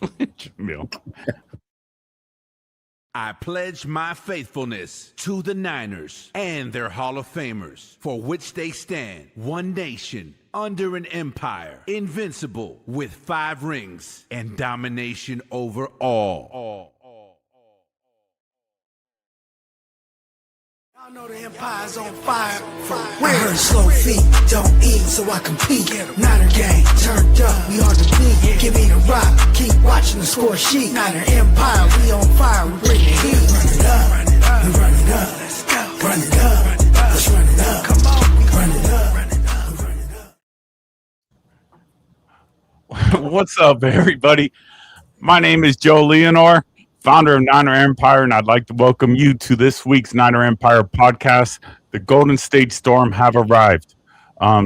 Jamil. I pledge my faithfulness to the Niners and their Hall of Famers, for which they stand, one nation, under an empire, invincible, with 5 rings and domination over all. I know the empire's on fire. I heard slow feet, don't eat, so I compete. Niner gang, turned up, we hard to beat. Give me the rock, keep watching the score sheet. Niner empire, we on fire, we bring the heat. Run it up, we run it up. Let's go. Run it up, let's run it up. Come on, we run it up, run it up, run it up. What's up, everybody? My name is Joe Leonore, founder of Niner Empire, and I'd like to welcome you to this week's Niner Empire podcast. The Golden State Storm have arrived.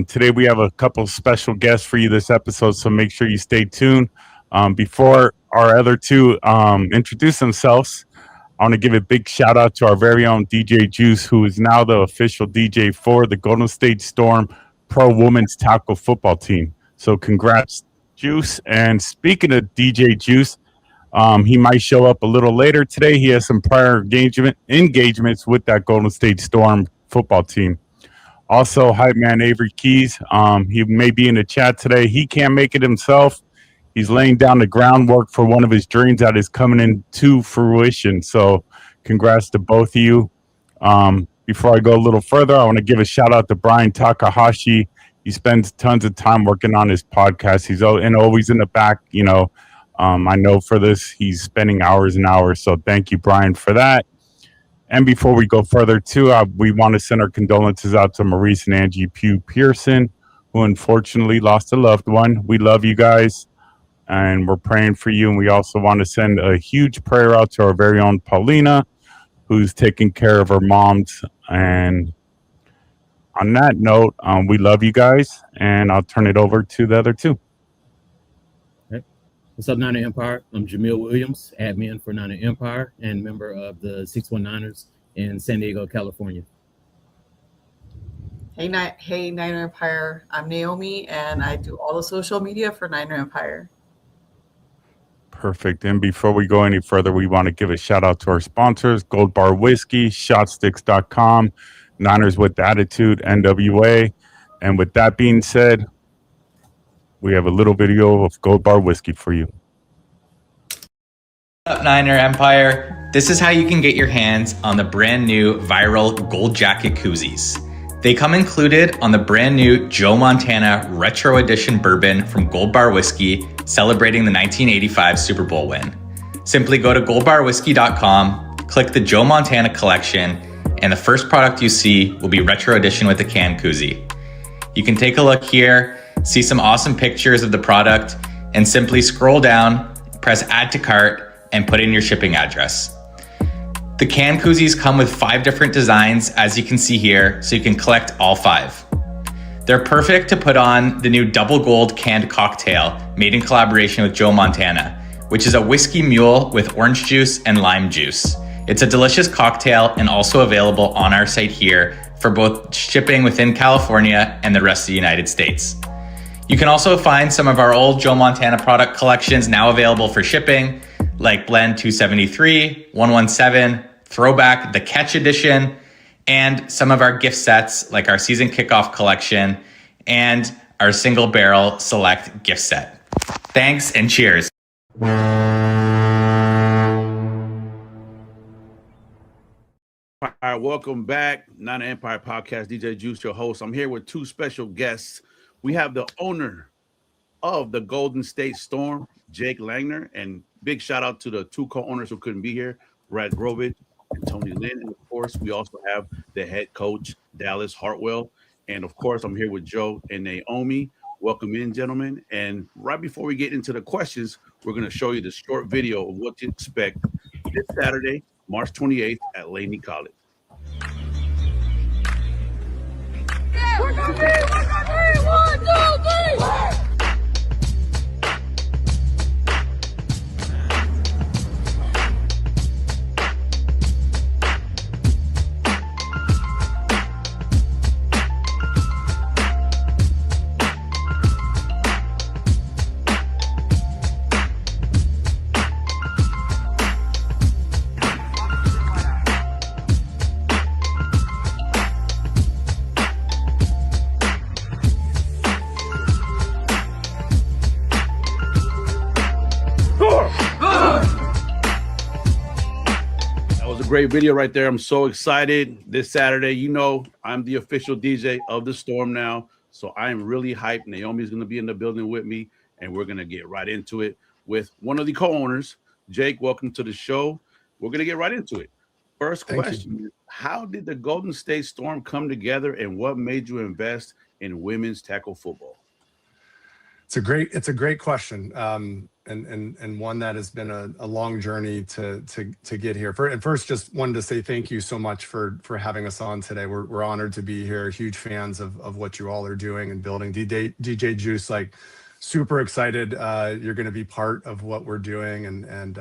Today we have a couple special guests for you this episode, so make sure you stay tuned. Before our other two introduce themselves, I want to give a big shout out to our very own DJ Juice, who is now the official DJ for the Golden State Storm Pro Women's Tackle Football Team. So congrats, Juice. And speaking of DJ Juice, he might show up a little later today. He has some prior engagements with that Golden State Storm football team. Also, hype man Avery Keys. He may be in the chat today. He can't make it himself. He's laying down the groundwork for one of his dreams that is coming into fruition. So congrats to both of you. Before I go a little further, I want to give a shout out to Brian Takahashi. He spends tons of time working on his podcast. He's always in the back, I know for this, he's spending hours and hours. So thank you, Brian, for that. And before we go further, too, we want to send our condolences out to Maurice and Angie Pugh Pearson, who unfortunately lost a loved one. We love you guys, and we're praying for you. And we also want to send a huge prayer out to our very own Paulina, who's taking care of her moms. And on that note, we love you guys, and I'll turn it over to the other two. What's up, Niner Empire? I'm Jamil Williams, admin for Niner Empire and member of the 619ers in San Diego, California. Hey, Niner Empire. I'm Naomi, and I do all the social media for Niner Empire. Perfect. And before we go any further, we want to give a shout out to our sponsors, Gold Bar Whiskey, Shotsticks.com, Niners with Attitude, NWA. And with that being said, we have a little video of Gold Bar Whiskey for you. What's up, Niner Empire? This is how you can get your hands on the brand new viral Gold Jacket koozies. They come included on the brand new Joe Montana Retro Edition Bourbon from Gold Bar Whiskey, celebrating the 1985 Super Bowl win. Simply go to goldbarwhiskey.com, click the Joe Montana collection, and the first product you see will be Retro Edition with a can koozie. You can take a look here, see some awesome pictures of the product, and simply scroll down, press add to cart, and put in your shipping address. The can koozies come with 5 different designs, as you can see here, so you can collect all 5. They're perfect to put on the new Double Gold canned cocktail made in collaboration with Joe Montana, which is a whiskey mule with orange juice and lime juice. It's a delicious cocktail and also available on our site here for both shipping within California and the rest of the United States. You can also find some of our old Joe Montana product collections now available for shipping, like Blend 273, 117, Throwback, the Catch Edition, and some of our gift sets like our Season Kickoff collection and our Single Barrel Select gift set. Thanks and cheers. All right, welcome back. Niner Empire Podcast, DJ Juice, your host. I'm here with 2 special guests. We have the owner of the Golden State Storm, Jake Langner, and big shout out to the 2 co-owners who couldn't be here, Brad Grovich and Tony Lynn. And of course, we also have the head coach, Dallas Hartwell. And of course, I'm here with Joe and Naomi. Welcome in, gentlemen. And right before we get into the questions, we're going to show you the short video of what to expect this Saturday, March 28th at Laney College. We're gonna be 1, 2, 3. great video right there. I'm so excited this Saturday. You know, I'm the official DJ of the Storm now. So I'm really hyped. Naomi's going to be in the building with me, and we're going to get right into it with one of the co-owners. Jake, welcome to the show. We're going to get right into it. First question, how did the Golden State Storm come together, and what made you invest in women's tackle football? It's a great question, and one that has been a long journey to get here. First, just wanted to say thank you so much for having us on today. We're honored to be here. Huge fans of what you all are doing and building. DJ Juice, like, super excited. You're going to be part of what we're doing and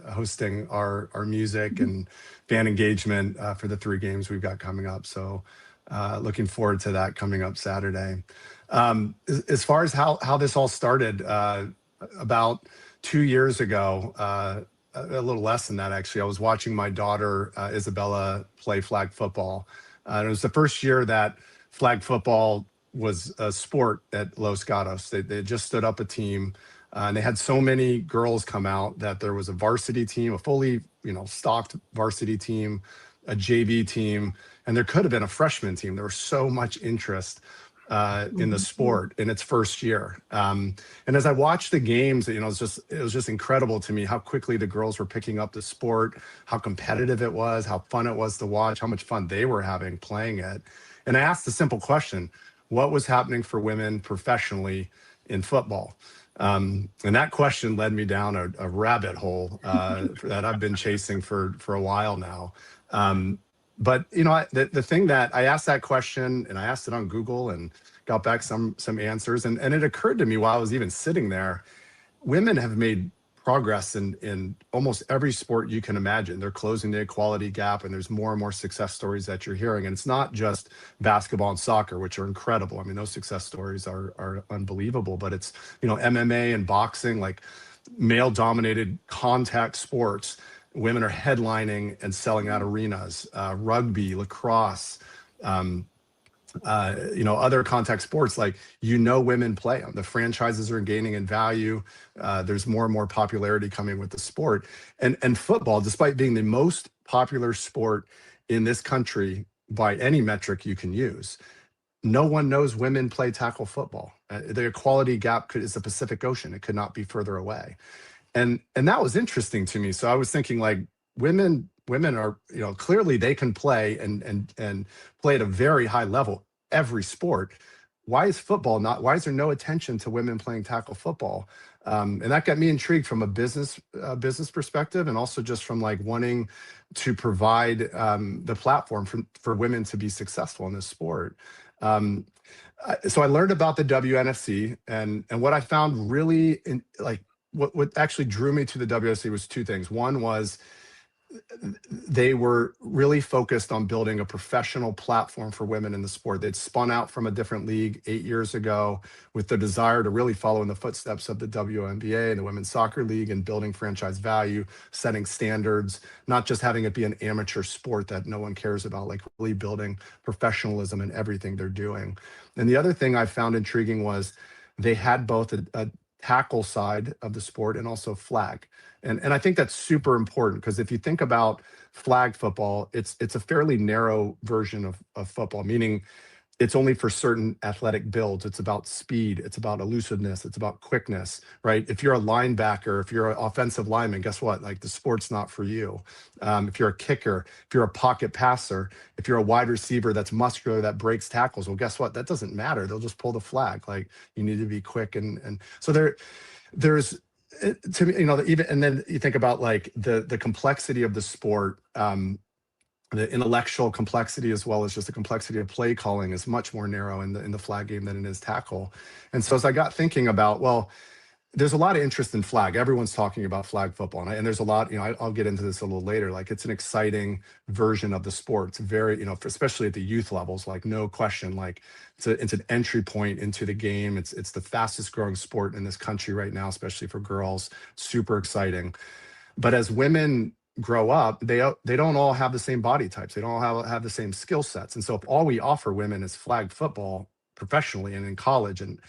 hosting our music and fan engagement for the 3 games we've got coming up. So looking forward to that coming up Saturday. As far as how this all started, about 2 years ago, a little less than that actually, I was watching my daughter Isabella play flag football. And it was the first year that flag football was a sport at Los Gatos. They just stood up a team, and they had so many girls come out that there was a varsity team, a fully stocked varsity team, a JV team, and there could have been a freshman team. There was so much interest in the sport in its first year. And as I watched the games, it was just incredible to me how quickly the girls were picking up the sport, how competitive it was, how fun it was to watch, how much fun they were having playing it. And I asked a simple question: what was happening for women professionally in football? And that question led me down a rabbit hole that I've been chasing for a while now. But the thing that I asked that question, and I asked it on Google and got back some answers, and it occurred to me while I was even sitting there, women have made progress in almost every sport you can imagine. They're closing the equality gap, and there's more and more success stories that you're hearing. And it's not just basketball and soccer, which are incredible. I mean, those success stories are unbelievable, but it's MMA and boxing, like male-dominated contact sports. Women are headlining and selling out arenas. Rugby, lacrosse, other contact sports, like women play them. The franchises are gaining in value. There's more and more popularity coming with the sport. And football, despite being the most popular sport in this country by any metric you can use, no one knows women play tackle football. The equality gap is the Pacific Ocean. It could not be further away. And that was interesting to me. So I was thinking, like, women are, clearly they can play and play at a very high level, every sport. Why is there no attention to women playing tackle football? And that got me intrigued from a business perspective, and also just from like wanting to provide the platform for women to be successful in this sport. So I learned about the WNFC, and what I found really what actually drew me to the WNFC was 2 things. One was they were really focused on building a professional platform for women in the sport. They'd spun out from a different league 8 years ago with the desire to really follow in the footsteps of the WNBA and the Women's Soccer League, and building franchise value, setting standards, not just having it be an amateur sport that no one cares about, like really building professionalism in everything they're doing. And the other thing I found intriguing was they had both a tackle side of the sport and also flag. And I think that's super important, because if you think about flag football, it's a fairly narrow version of football, meaning it's only for certain athletic builds. It's about speed. It's about elusiveness. It's about quickness, right? If you're a linebacker, if you're an offensive lineman, guess what? Like, the sport's not for you. If you're a kicker, if you're a pocket passer, if you're a wide receiver that's muscular, that breaks tackles, well, guess what? That doesn't matter. They'll just pull the flag. Like, you need to be quick. And so there's, to me, even, and then you think about like the complexity of the sport, the intellectual complexity, as well as just the complexity of play calling, is much more narrow in the flag game than it is tackle. And so as I got thinking about, well, there's a lot of interest in flag. Everyone's talking about flag football, and there's a lot. I'll get into this a little later. Like, it's an exciting version of the sport. It's very, especially at the youth levels. Like, no question. Like, it's an entry point into the game. It's the fastest growing sport in this country right now, especially for girls. Super exciting. But as women grow up, they don't all have the same body types. They don't all have the same skill sets. And so if all we offer women is flag football professionally and in college, and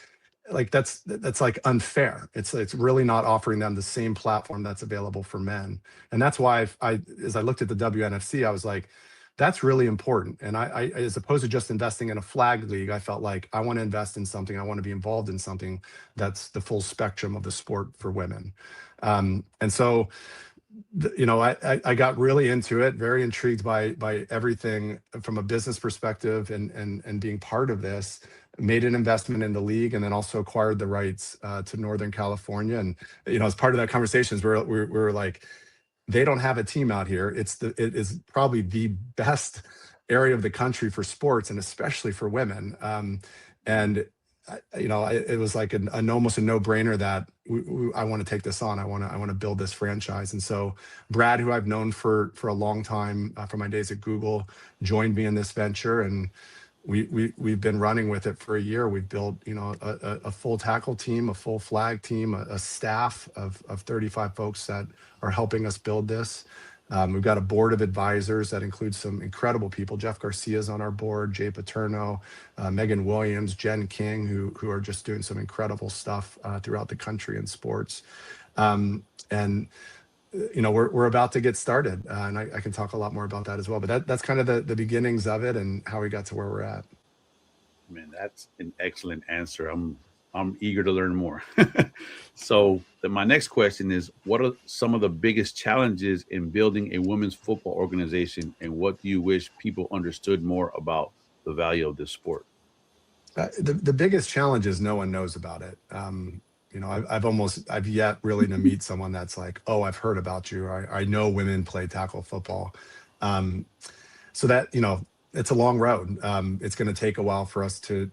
like that's like unfair. It's really not offering them the same platform that's available for men. And that's why as I looked at the WNFC, I was like, that's really important. And I as opposed to just investing in a flag league, I felt like I want to invest in something. I want to be involved in something that's the full spectrum of the sport for women. And so, I got really into it, very intrigued by everything from a business perspective, and being part of this. Made an investment in the league, and then also acquired the rights to Northern California. And as part of that conversation, we were like, they don't have a team out here. It is probably the best area of the country for sports, and especially for women. And it was like almost a no-brainer that I want to take this on. I want to build this franchise. And so Brad, who I've known for a long time from my days at Google, joined me in this venture, and we've been running with it for a year. We've built a full tackle team, a full flag team, a staff of 35 folks that are helping us build this. We've got a board of advisors that includes some incredible people. Jeff Garcia's on our board, Jay Paterno, Megan Williams, Jen King, who are just doing some incredible stuff throughout the country in sports. And we're about to get started, and I can talk a lot more about that as well. But that's kind of the beginnings of it and how we got to where we're at. Man, that's an excellent answer. I'm eager to learn more. So my next question is, what are some of the biggest challenges in building a women's football organization, and what do you wish people understood more about the value of this sport? The biggest challenge is no one knows about it. I've yet really to meet someone that's like, oh, I've heard about you. I know women play tackle football. So that, it's a long road. It's going to take a while for us to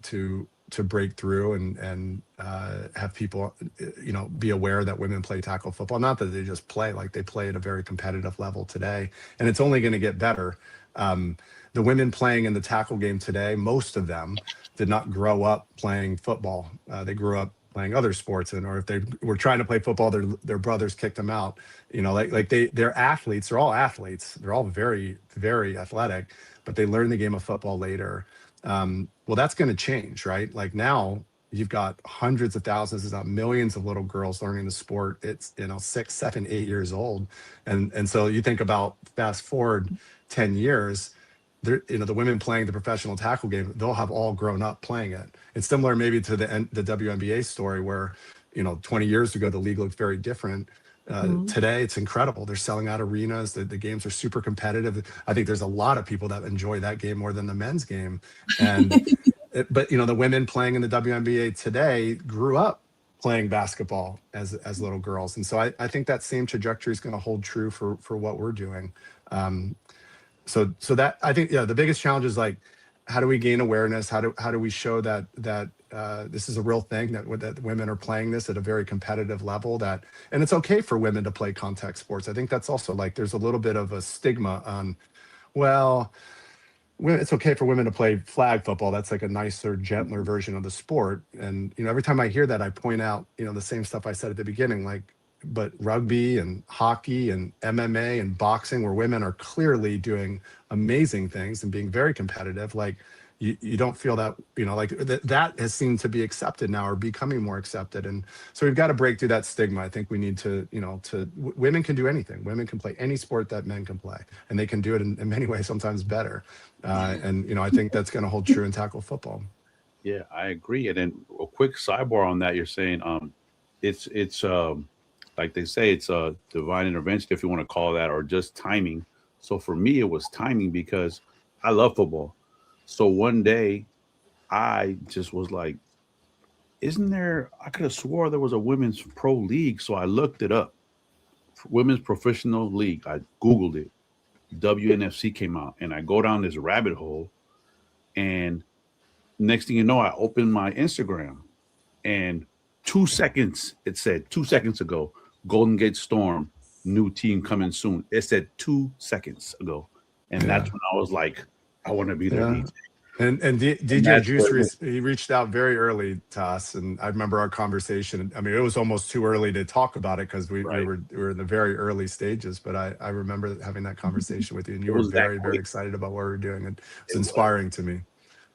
break through and have people, be aware that women play tackle football. Not that they just play, like they play at a very competitive level today, and it's only going to get better. The women playing in the tackle game today, most of them did not grow up playing football. They grew up playing other sports, or if they were trying to play football, their brothers kicked them out. They're athletes. They're all athletes. They're all very, very athletic, but they learn the game of football later. Well, that's going to change, right? Like now you've got hundreds of thousands, if not millions of little girls learning the sport. It's 6, 7, 8 years old. And so you think about fast forward 10 years, the women playing the professional tackle game, they'll have all grown up playing it. It's similar maybe to the WNBA story where, 20 years ago, the league looked very different. Today, it's incredible. They're selling out arenas. The games are super competitive. I think there's a lot of people that enjoy that game more than the men's game. And but the women playing in the WNBA today grew up playing basketball as little girls. And so I think that same trajectory is going to hold true for what we're doing. So that, I think, the biggest challenge is like, how do we gain awareness? How do we show that this is a real thing, that women are playing this at a very competitive level, and it's okay for women to play contact sports. I think that's also like, there's a little bit of a stigma on, well, it's okay for women to play flag football. That's like a nicer, gentler version of the sport. And, every time I hear that, I point out, the same stuff I said at the beginning, but rugby and hockey and MMA and boxing, where women are clearly doing amazing things and being very competitive, like you don't feel that, that has seemed to be accepted now, or becoming more accepted. And so we've got to break through that stigma. I think we need to, women can do anything. Women can play any sport that men can play, and they can do it in many ways, sometimes better. And, I think that's going to hold true in tackle football. Yeah, I agree. And then a quick sidebar on that, you're saying it's like they say, it's a divine intervention, if you want to call that, or just timing. So for me, it was timing because I love football. So one day I just was like, I could have swore there was a women's pro league. So I looked it up. Women's Professional League. I Googled it. WNFC came out, and I go down this rabbit hole. And next thing you know, I opened my Instagram, and 2 seconds, it said 2 seconds ago, Golden Gate Storm, new team coming soon. It said 2 seconds ago. And that's when I was like, I want to be there. DJ. And DJ Juice, he reached out very early to us. And I remember our conversation. I mean, it was almost too early to talk about it because we were in the very early stages. But I remember having that conversation with you, and you were very, very excited about what we were doing. And it's inspiring to me.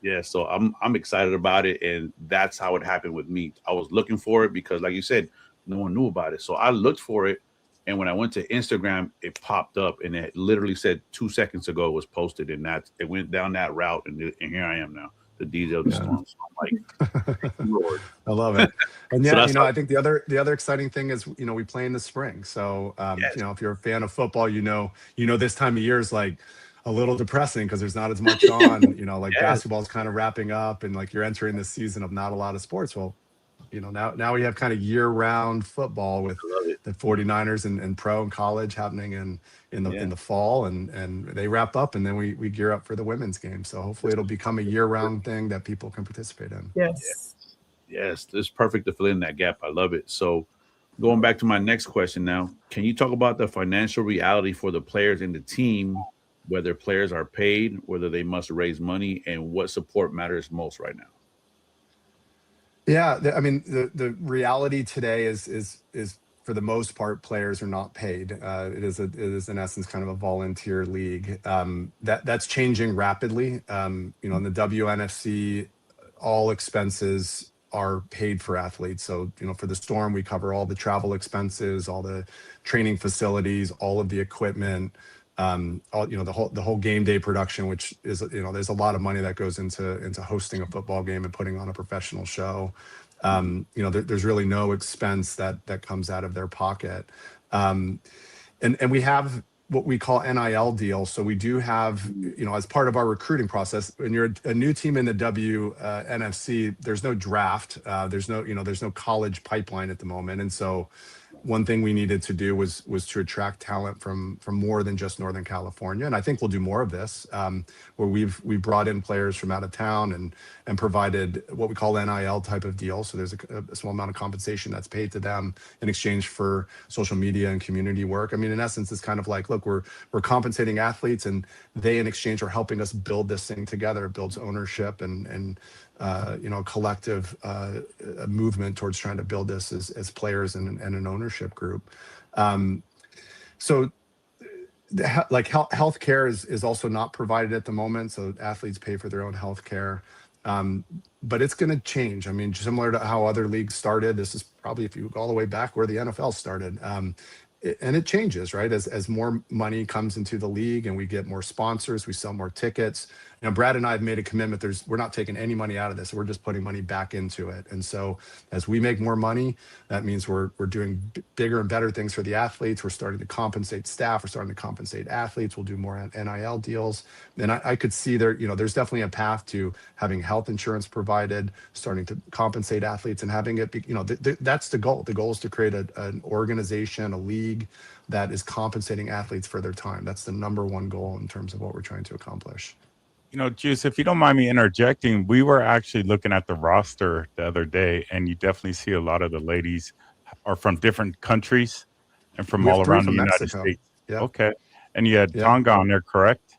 Yeah, so I'm excited about it, and that's how it happened with me. I was looking for it because, like you said, no one knew about it. So I looked for it, and when I went to Instagram, it popped up, and it literally said 2 seconds ago it was posted, and that it went down that route, and here I am now, the DJ of the Yeah. Storm. So I'm like, thank you, Lord. I love it. And So yeah, that's how, I think the other exciting thing is, we play in the spring. So, yes, if you're a fan of football, this time of year is like a little depressing because there's not as much on, like yes, basketball is kind of wrapping up and like you're entering this season of not a lot of sports. Well, now we have kind of year-round football with I love it. the 49ers and pro and college happening in Yeah, the fall, and they wrap up, and then we gear up for the women's game. So hopefully it'll become a year-round thing that people can participate in. Yes. yes, it's perfect to fill in that gap. I love it. So going back to my next question now, can you talk about the financial reality for the players in the team, whether players are paid, whether they must raise money, and what support matters most right now? Yeah, I mean, the reality today is for the most part, players are not paid. It is in essence kind of a volunteer league. That's changing rapidly. In the WNFC, all expenses are paid for athletes. So, for the Storm, we cover all the travel expenses, all the training facilities, all of the equipment, the whole game day production, which is, there's a lot of money that goes into hosting a football game and putting on a professional show. There's really no expense that comes out of their pocket. And we have what we call NIL deals. So we do have, as part of our recruiting process, when you're a new team in the WNFC, there's no draft, there's no college pipeline at the moment. And so one thing we needed to do was to attract talent from more than just Northern California, and I think we'll do more of this, where we brought in players from out of town and provided what we call NIL type of deal. So there's a small amount of compensation that's paid to them in exchange for social media and community work. I mean, in essence, it's kind of like, look, we're compensating athletes, and they in exchange are helping us build this thing together. It builds ownership and collective movement towards trying to build this as players and an ownership group. So healthcare is also not provided at the moment. So athletes pay for their own healthcare. But it's going to change. I mean, similar to how other leagues started, this is probably, if you go all the way back where the NFL started, and it changes, right? As more money comes into the league and we get more sponsors, we sell more tickets. Brad and I have made a commitment. We're not taking any money out of this. We're just putting money back into it. And so as we make more money, that means we're doing bigger and better things for the athletes. We're starting to compensate staff. We're starting to compensate athletes. We'll do more NIL deals. And I could see there's definitely a path to having health insurance provided, starting to compensate athletes, and having it be, that's the goal. The goal is to create an organization, a league that is compensating athletes for their time. That's the number one goal in terms of what we're trying to accomplish. Juice, if you don't mind me interjecting, we were actually looking at the roster the other day, and you definitely see a lot of the ladies are from different countries and from all around the United States. Yeah. Okay. And you had Tonga on there, correct?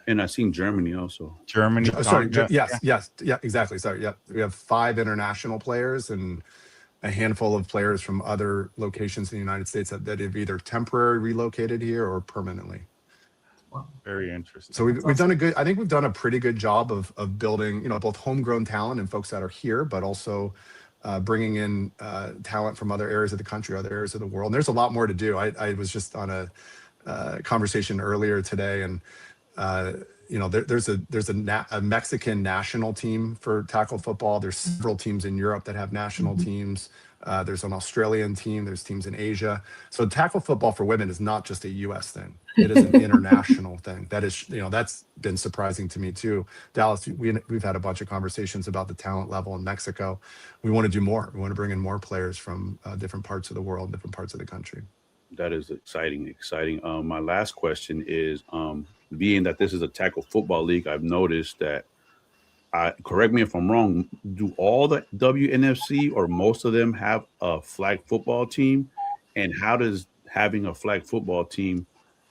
And I've seen Germany also. Germany. Sorry. Tonga. Yes. Yeah, exactly. Sorry. Yeah. We have 5 international players and a handful of players from other locations in the United States that have either temporarily relocated here or permanently. Very interesting. So we've done I think we've done a pretty good job of building, both homegrown talent and folks that are here, but also bringing in talent from other areas of the country, other areas of the world. And there's a lot more to do. I was just on a conversation earlier today, and there's a Mexican national team for tackle football. There's several teams in Europe that have national teams. There's an Australian team. There's teams in Asia. So tackle football for women is not just a U.S. thing. It is an international thing. That is, that's been surprising to me too. Dallas, we've had a bunch of conversations about the talent level in Mexico. We want to do more. We want to bring in more players from different parts of the world, different parts of the country. That is exciting. My last question is, being that this is a tackle football league, I've noticed that, correct me if I'm wrong, do all the WNFC or most of them have a flag football team? And how does having a flag football team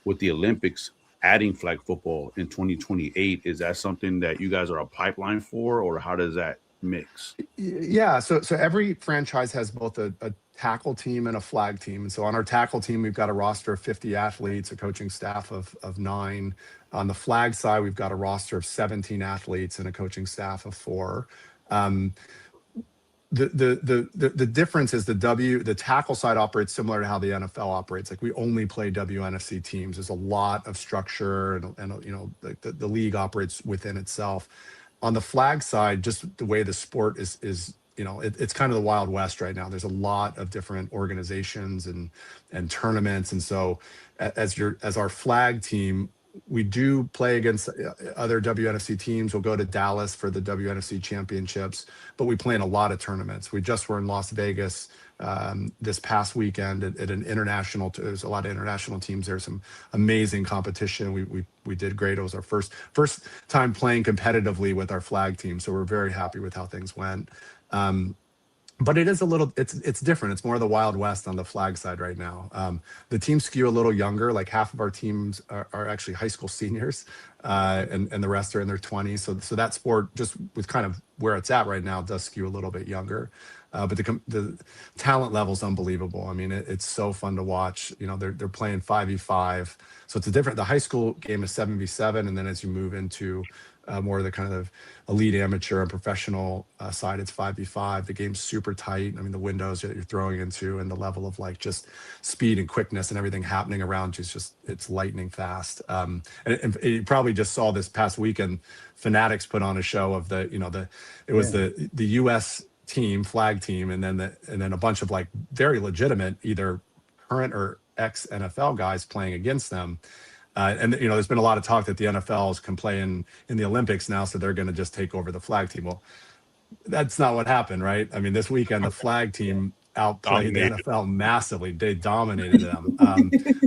with the Olympics adding flag football in 2028, is that something that you guys are a pipeline for, or how does that mix? Yeah, so every franchise has both a tackle team and a flag team. And so on our tackle team, we've got a roster of 50 athletes, a coaching staff of 9. On the flag side, we've got a roster of 17 athletes and a coaching staff of 4. The difference is the tackle side operates similar to how the NFL operates. Like we only play WNFC teams. There's a lot of structure and you know, the league operates within itself. On the flag side, just the way the sport is you know, it's kind of the Wild West right now. There's a lot of different organizations and tournaments. And so as our flag team, we do play against other WNFC teams. We'll go to Dallas for the WNFC championships, but we play in a lot of tournaments. We just were in Las Vegas this past weekend at an international. There's a lot of international teams. There's some amazing competition. We did great. It was our first time playing competitively with our flag team, so we're very happy with how things went. But it is a little, it's different. It's more the Wild West on the flag side right now. The teams skew a little younger. Like half of our teams are actually high school seniors, and the rest are in their 20s. So that sport, just with kind of where it's at right now, does skew a little bit younger. But the talent level is unbelievable. I mean, it's so fun to watch. You know, they're playing 5v5. So it's a different, the high school game is 7v7. And then as you move into more of the kind of elite amateur and professional side, it's 5v5. The game's super tight. I mean, the windows that you're throwing into and the level of like just speed and quickness and everything happening around you is just, it's lightning fast. And you probably just saw this past weekend, Fanatics put on a show of the US team, flag team, and then a bunch of like very legitimate, either current or ex NFL guys playing against them. And you know, there's been a lot of talk that the NFLs can play in the Olympics now, so they're going to just take over the flag team. Well, that's not what happened, right? I mean, this weekend the flag team outplayed the NFL massively. They dominated them.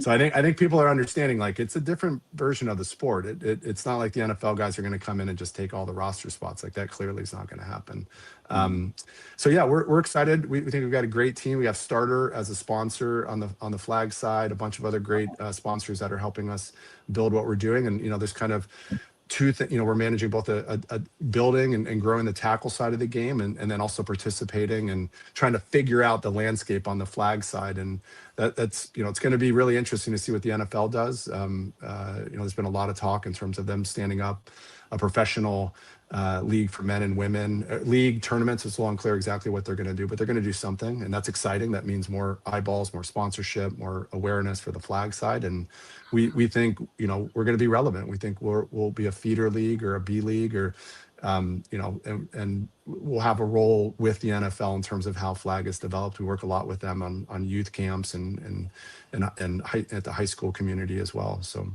So I think people are understanding, like, it's a different version of the sport. It's not like the NFL guys are going to come in and just take all the roster spots. Like, that clearly is not going to happen. So yeah, we're excited. We think we've got a great team. We have Starter as a sponsor on the flag side, a bunch of other great sponsors that are helping us build what we're doing. And, you know, there's kind of two things, you know, we're managing both a building and growing the tackle side of the game, and then also participating and trying to figure out the landscape on the flag side. And that's, you know, it's going to be really interesting to see what the NFL does. You know, there's been a lot of talk in terms of them standing up a professional league for men and women, league tournaments. It's a little unclear exactly what they're going to do, but they're going to do something, and that's exciting. That means more eyeballs, more sponsorship, more awareness for the flag side. And we think, you know, we're going to be relevant. We think we'll be a feeder league or a B league, or you know, and we'll have a role with the NFL in terms of how flag is developed. We work a lot with them on youth camps and at the high school community as well. So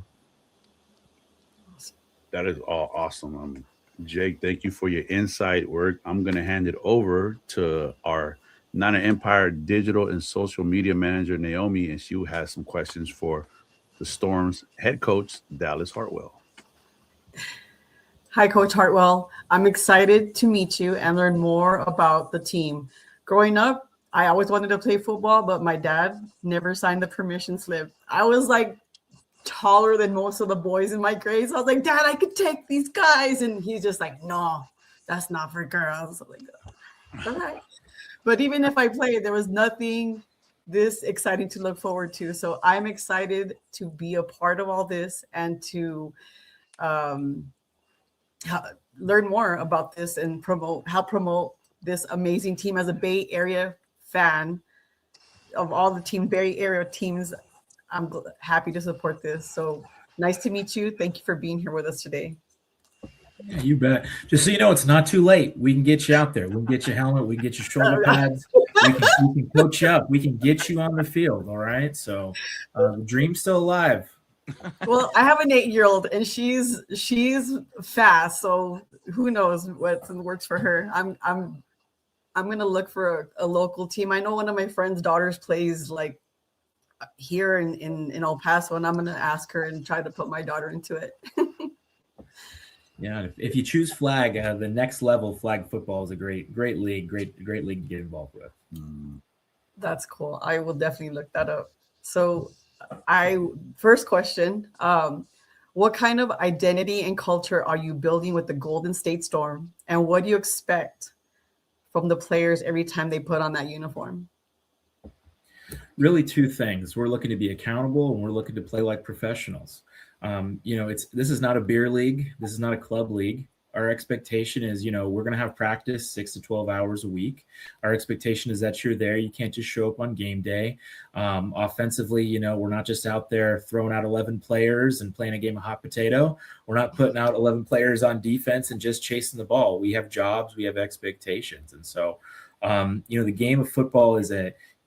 that is all awesome. Jake, thank you for your insight work. I'm going to hand it over to our Niner Empire digital and social media manager, Naomi, and she has some questions for the Storm's head coach, Dallas Hartwell. Hi, Coach Hartwell. I'm excited to meet you and learn more about the team. Growing up, I always wanted to play football, but my dad never signed the permission slip. I was like taller than most of the boys in my grades. I was like, Dad, I could take these guys. And he's just like, no, that's not for girls. I'm like, all right. But even if I played, there was nothing this exciting to look forward to. So I'm excited to be a part of all this and to learn more about this and help promote this amazing team. As a Bay Area fan of all the Bay Area teams, I'm happy to support this. So nice to meet you. Thank you for being here with us today. Yeah, you bet. Just so you know, it's not too late. We can get you out there. We can get you a helmet. We can get you shoulder pads. We can coach you up. We can get you on the field. All right. So the dream's still alive. Well, I have an 8-year-old and she's fast. So who knows what works for her. I'm going to look for a local team. I know one of my friend's daughters plays like here in El Paso, and I'm going to ask her and try to put my daughter into it. Yeah, if you choose flag, the next level flag football is a great league, great league to get involved with. That's cool. I will definitely look that up. So first question, what kind of identity and culture are you building with the Golden State Storm, and what do you expect from the players every time they put on that uniform? really two things. We're looking to be accountable and we're looking to play like professionals. This is not a beer league. This is not a club league. Our expectation is, we're going to have practice 6 to 12 hours a week. Our expectation is that you're there. You can't just show up on game day. Offensively, we're not just out there throwing out 11 players and playing a game of hot potato. We're not putting out 11 players on defense and just chasing the ball. We have jobs, we have expectations. And so, the game of football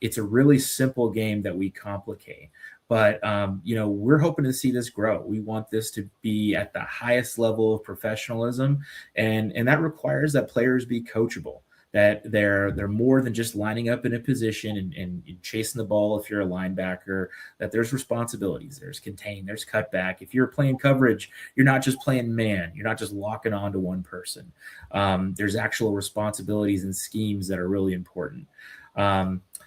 it's a really simple game that we complicate. But, we're hoping to see this grow. We want this to be at the highest level of professionalism. And that requires that players be coachable, that they're more than just lining up in a position and chasing the ball if you're a linebacker, that there's responsibilities, there's contain, there's cutback. If you're playing coverage, you're not just playing man. You're not just locking on to one person. There's actual responsibilities and schemes that are really important.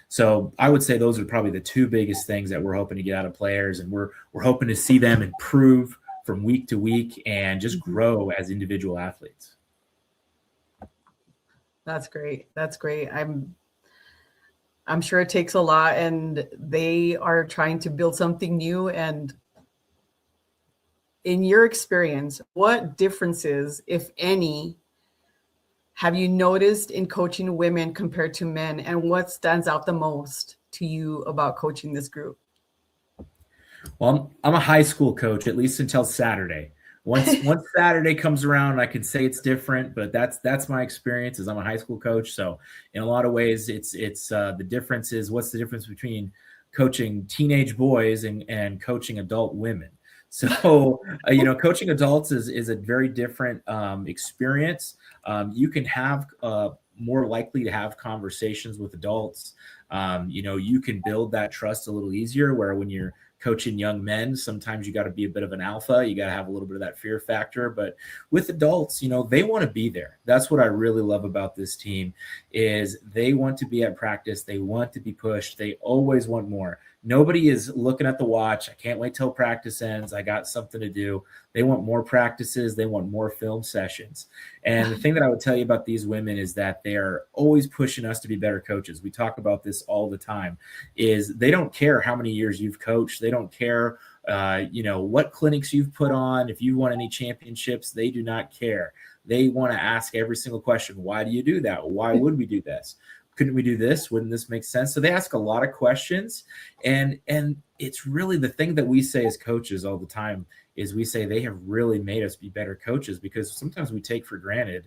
So I would say those are probably the two biggest things that we're hoping to get out of players, and we're hoping to see them improve from week to week and just grow as individual athletes. That's great. That's great. I'm sure it takes a lot, and they are trying to build something new. And in your experience, what differences, if any, have you noticed in coaching women compared to men, and what stands out the most to you about coaching this group? Well, I'm a high school coach, at least until Saturday. Once Saturday comes around, I can say it's different, but that's my experience. Is I'm a high school coach, so in a lot of ways, it's the difference is what's the difference between coaching teenage boys and coaching adult women. So, coaching adults is a very different experience. You can have more likely to have conversations with adults. You can build that trust a little easier, where when you're coaching young men, sometimes you got to be a bit of an alpha. You got to have a little bit of that fear factor. But with adults, they want to be there. That's what I really love about this team is they want to be at practice. They want to be pushed. They always want more. Nobody is looking at the watch. I can't wait till practice ends. I got something to do. They want more practices. They want more film sessions. And the thing that I would tell you about these women is that they are always pushing us to be better coaches. We talk about this all the time, is they don't care how many years you've coached. They don't care, what clinics you've put on. If you won any championships, they do not care. They want to ask every single question. Why do you do that? Why would we do this? Couldn't we do this? Wouldn't this make sense? So they ask a lot of questions, and it's really the thing that we say as coaches all the time is we say they have really made us be better coaches, because sometimes we take for granted,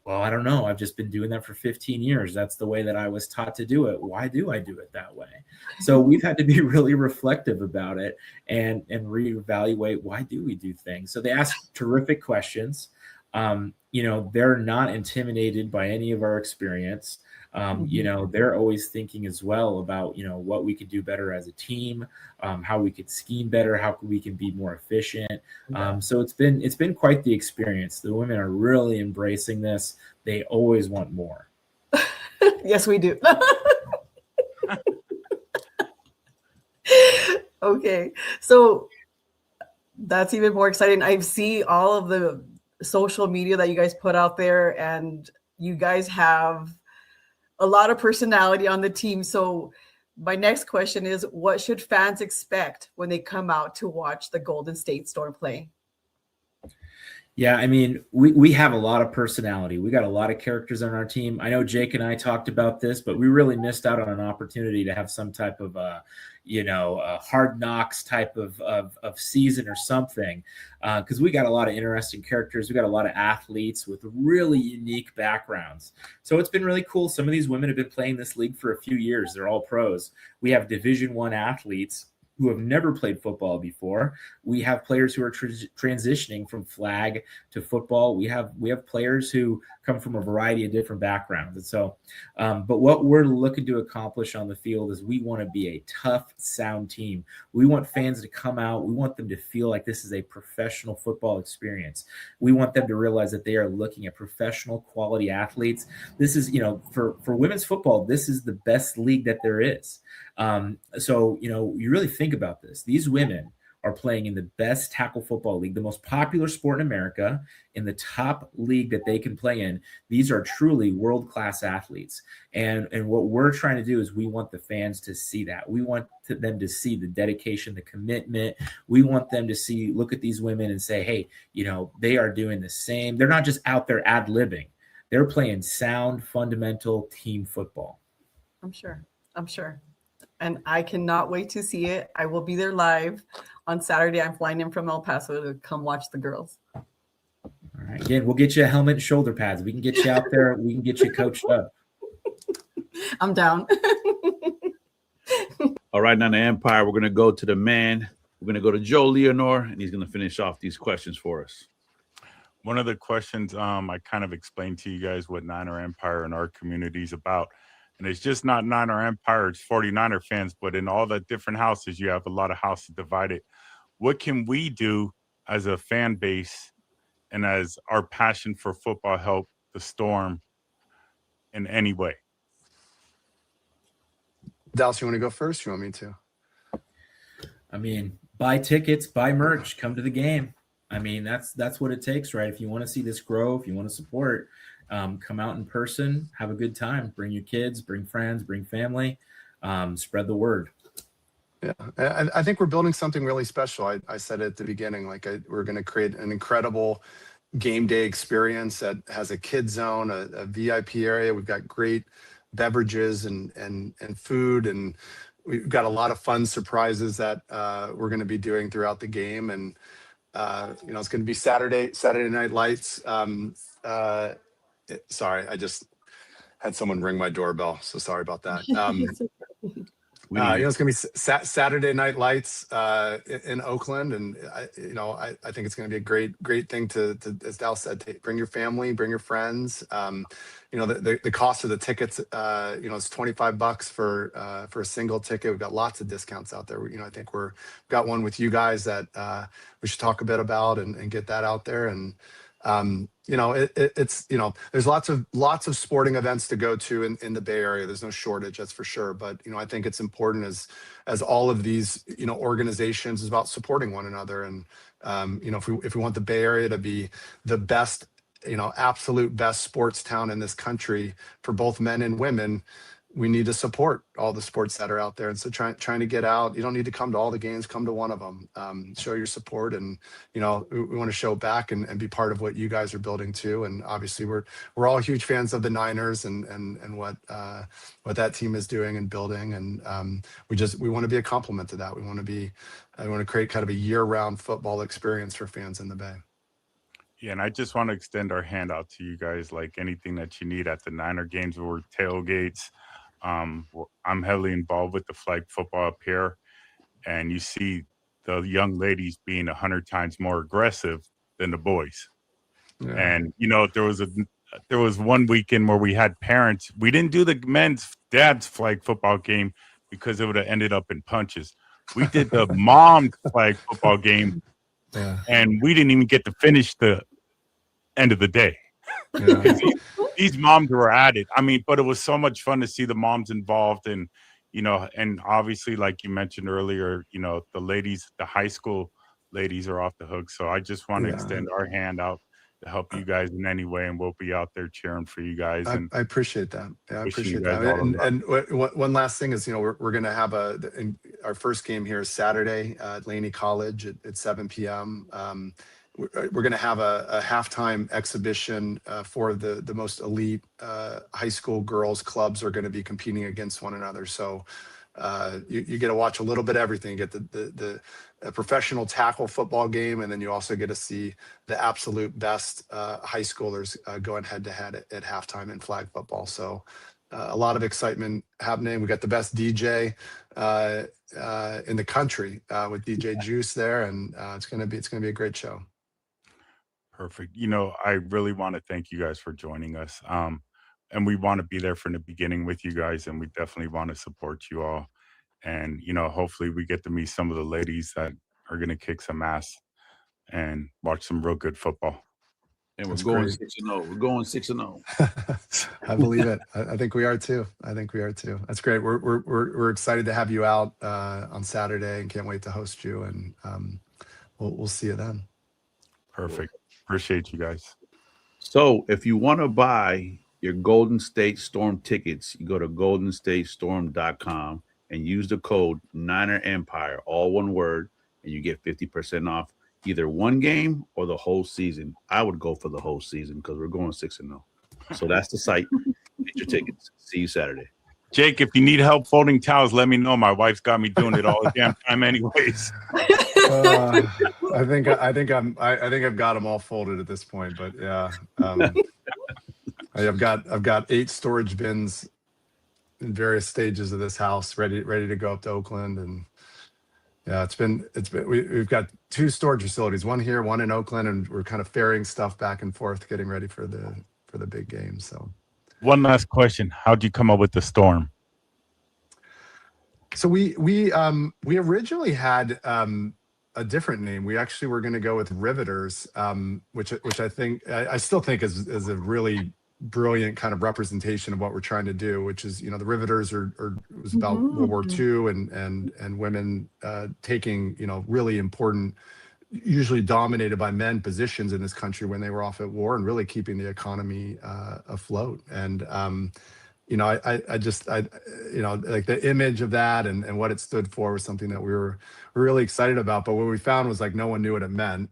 well, I don't know, I've just been doing that for 15 years. That's the way that I was taught to do it. Why do I do it that way? So we've had to be really reflective about it and reevaluate, why do we do things? So they ask terrific questions. They're not intimidated by any of our experience. They're always thinking as well about, what we could do better as a team, how we could scheme better, how we can be more efficient. So it's been quite the experience. The women are really embracing this. They always want more. Yes, we do. Okay. So that's even more exciting. I see all of the social media that you guys put out there, and you guys have a lot of personality on the team. So my next question is, what should fans expect when they come out to watch the Golden State Storm play? Yeah, I mean, we have a lot of personality. We got a lot of characters on our team. I know Jake and I talked about this, but we really missed out on an opportunity to have some type of a hard knocks type of season or something, because we got a lot of interesting characters. We got a lot of athletes with really unique backgrounds. So it's been really cool. Some of these women have been playing this league for a few years. They're all pros. We have Division I athletes who have never played football before. We have players who are transitioning from flag to football. We have players who come from a variety of different backgrounds. And so, but what we're looking to accomplish on the field is we want to be a tough, sound team. We want fans to come out. We want them to feel like this is a professional football experience. We want them to realize that they are looking at professional quality athletes. This is, for women's football, this is the best league that there is. So, you really think about this. These women are playing in the best tackle football league, the most popular sport in America, in the top league that they can play in. These are truly world-class athletes. And what we're trying to do is we want the fans to see that. We want them to see the dedication, the commitment. We want them to see, look at these women and say, hey, you know, they are doing the same. They're not just out there ad-libbing. They're playing sound, fundamental team football. I'm sure. And I cannot wait to see it. I will be there live on Saturday. I'm flying in from El Paso to come watch the girls. All right. Again, we'll get you a helmet and shoulder pads. We can get you out there. We can get you coached up. I'm down. All right, now the Empire, we're going to go to the man. We're going to go to Joe Leonore, and he's going to finish off these questions for us. One of the questions, I kind of explained to you guys what Niner Empire and our community is about. And it's just not Niner Empire, it's 49er fans, but in all the different houses, you have a lot of houses divided. What can we do as a fan base and as our passion for football help the Storm in any way? Dallas, you want to go first? You want me to? I mean, buy tickets, buy merch, come to the game. I mean, that's what it takes, right? If you want to see this grow, if you want to support, come out in person, have a good time, bring your kids, bring friends, bring family, spread the word. Yeah, I think we're building something really special. I said it at the beginning, like we're going to create an incredible game day experience that has a kid zone, a VIP area. We've got great beverages and food, and we've got a lot of fun surprises that we're going to be doing throughout the game. And you know, it's going to be Saturday Night Lights. Sorry, I just had someone ring my doorbell, so sorry about that. You know, it's going to be Saturday Night Lights in Oakland, and I think it's going to be a great thing to as Dal said, bring your family, bring your friends. You know, the cost of the tickets, you know, it's $25 for a single ticket. We've got lots of discounts out there. You know, I think we've got one with you guys that we should talk a bit about and get that out there. And you know, it's, you know, there's lots of sporting events to go to in the Bay Area. There's no shortage, that's for sure. But, you know, I think it's important as all of these, you know, organizations is about supporting one another. And, you know, if we want the Bay Area to be the best, you know, absolute best sports town in this country for both men and women, we need to support all the sports that are out there. And so trying to get out, you don't need to come to all the games, come to one of them, show your support. And, you know, we want to show back and be part of what you guys are building too. And obviously we're all huge fans of the Niners and what that team is doing and building. And we want to be a complement to that. I want to create kind of a year-round football experience for fans in the Bay. Yeah, and I just want to extend our hand out to you guys, like anything that you need at the Niner games or tailgates. I'm heavily involved with the flag football up here, and you see the young ladies being 100 times more aggressive than the boys. Yeah. And, you know, there was one weekend where we had parents. We didn't do the dad's flag football game because it would have ended up in punches. We did the mom's flag football game, and we didn't even get to finish the end of the day. Yeah. These moms were at it. I mean, but it was so much fun to see the moms involved, and, you know, and obviously, like you mentioned earlier, you know, the ladies, the high school ladies are off the hook. So I just want to extend our hand out to help you guys in any way, and we'll be out there cheering for you guys. And I appreciate that. Yeah, I appreciate that. And one last thing is, you know, we're going to have our first game here is Saturday at Laney College at 7 p.m. We're going to have a halftime exhibition for the most elite high school girls clubs are going to be competing against one another. So you get to watch a little bit of everything. You get the professional tackle football game, and then you also get to see the absolute best high schoolers going head to head at halftime in flag football. So a lot of excitement happening. We got the best DJ in the country with DJ Juice there, and it's going to be a great show. Perfect. You know, I really want to thank you guys for joining us. And we want to be there from the beginning with you guys, and we definitely want to support you all. And, you know, hopefully we get to meet some of the ladies that are going to kick some ass and watch some real good football. And we're That's going great. 6-0. We're going 6-0. I believe it. I think we are too. That's great. We're excited to have you out on Saturday and can't wait to host you. And we'll see you then. Perfect. Appreciate you guys. So if you want to buy your Golden State Storm tickets, you go to goldenstatestorm.com and use the code Niner Empire, all one word, and you get 50% off either one game or the whole season. I would go for the whole season because we're going 6-0. So that's the site. Get your tickets. See you Saturday. Jake, if you need help folding towels, let me know. My wife's got me doing it all the damn time, anyways. I think I've got them all folded at this point. But yeah, I've got 8 storage bins in various stages of this house ready to go up to Oakland. And yeah, we've got 2 storage facilities, one here, one in Oakland, and we're kind of ferrying stuff back and forth, getting ready for the big game. So one last question. How'd you come up with the Storm? So we originally had a different name. We actually were going to go with Riveters, which I still think is a really brilliant kind of representation of what we're trying to do, which is, the Riveters was about World War II and women taking, really important, usually dominated by men, positions in this country when they were off at war and really keeping the economy afloat. And I just like the image of that and what it stood for was something that we were really excited about. But what we found was like no one knew what it meant.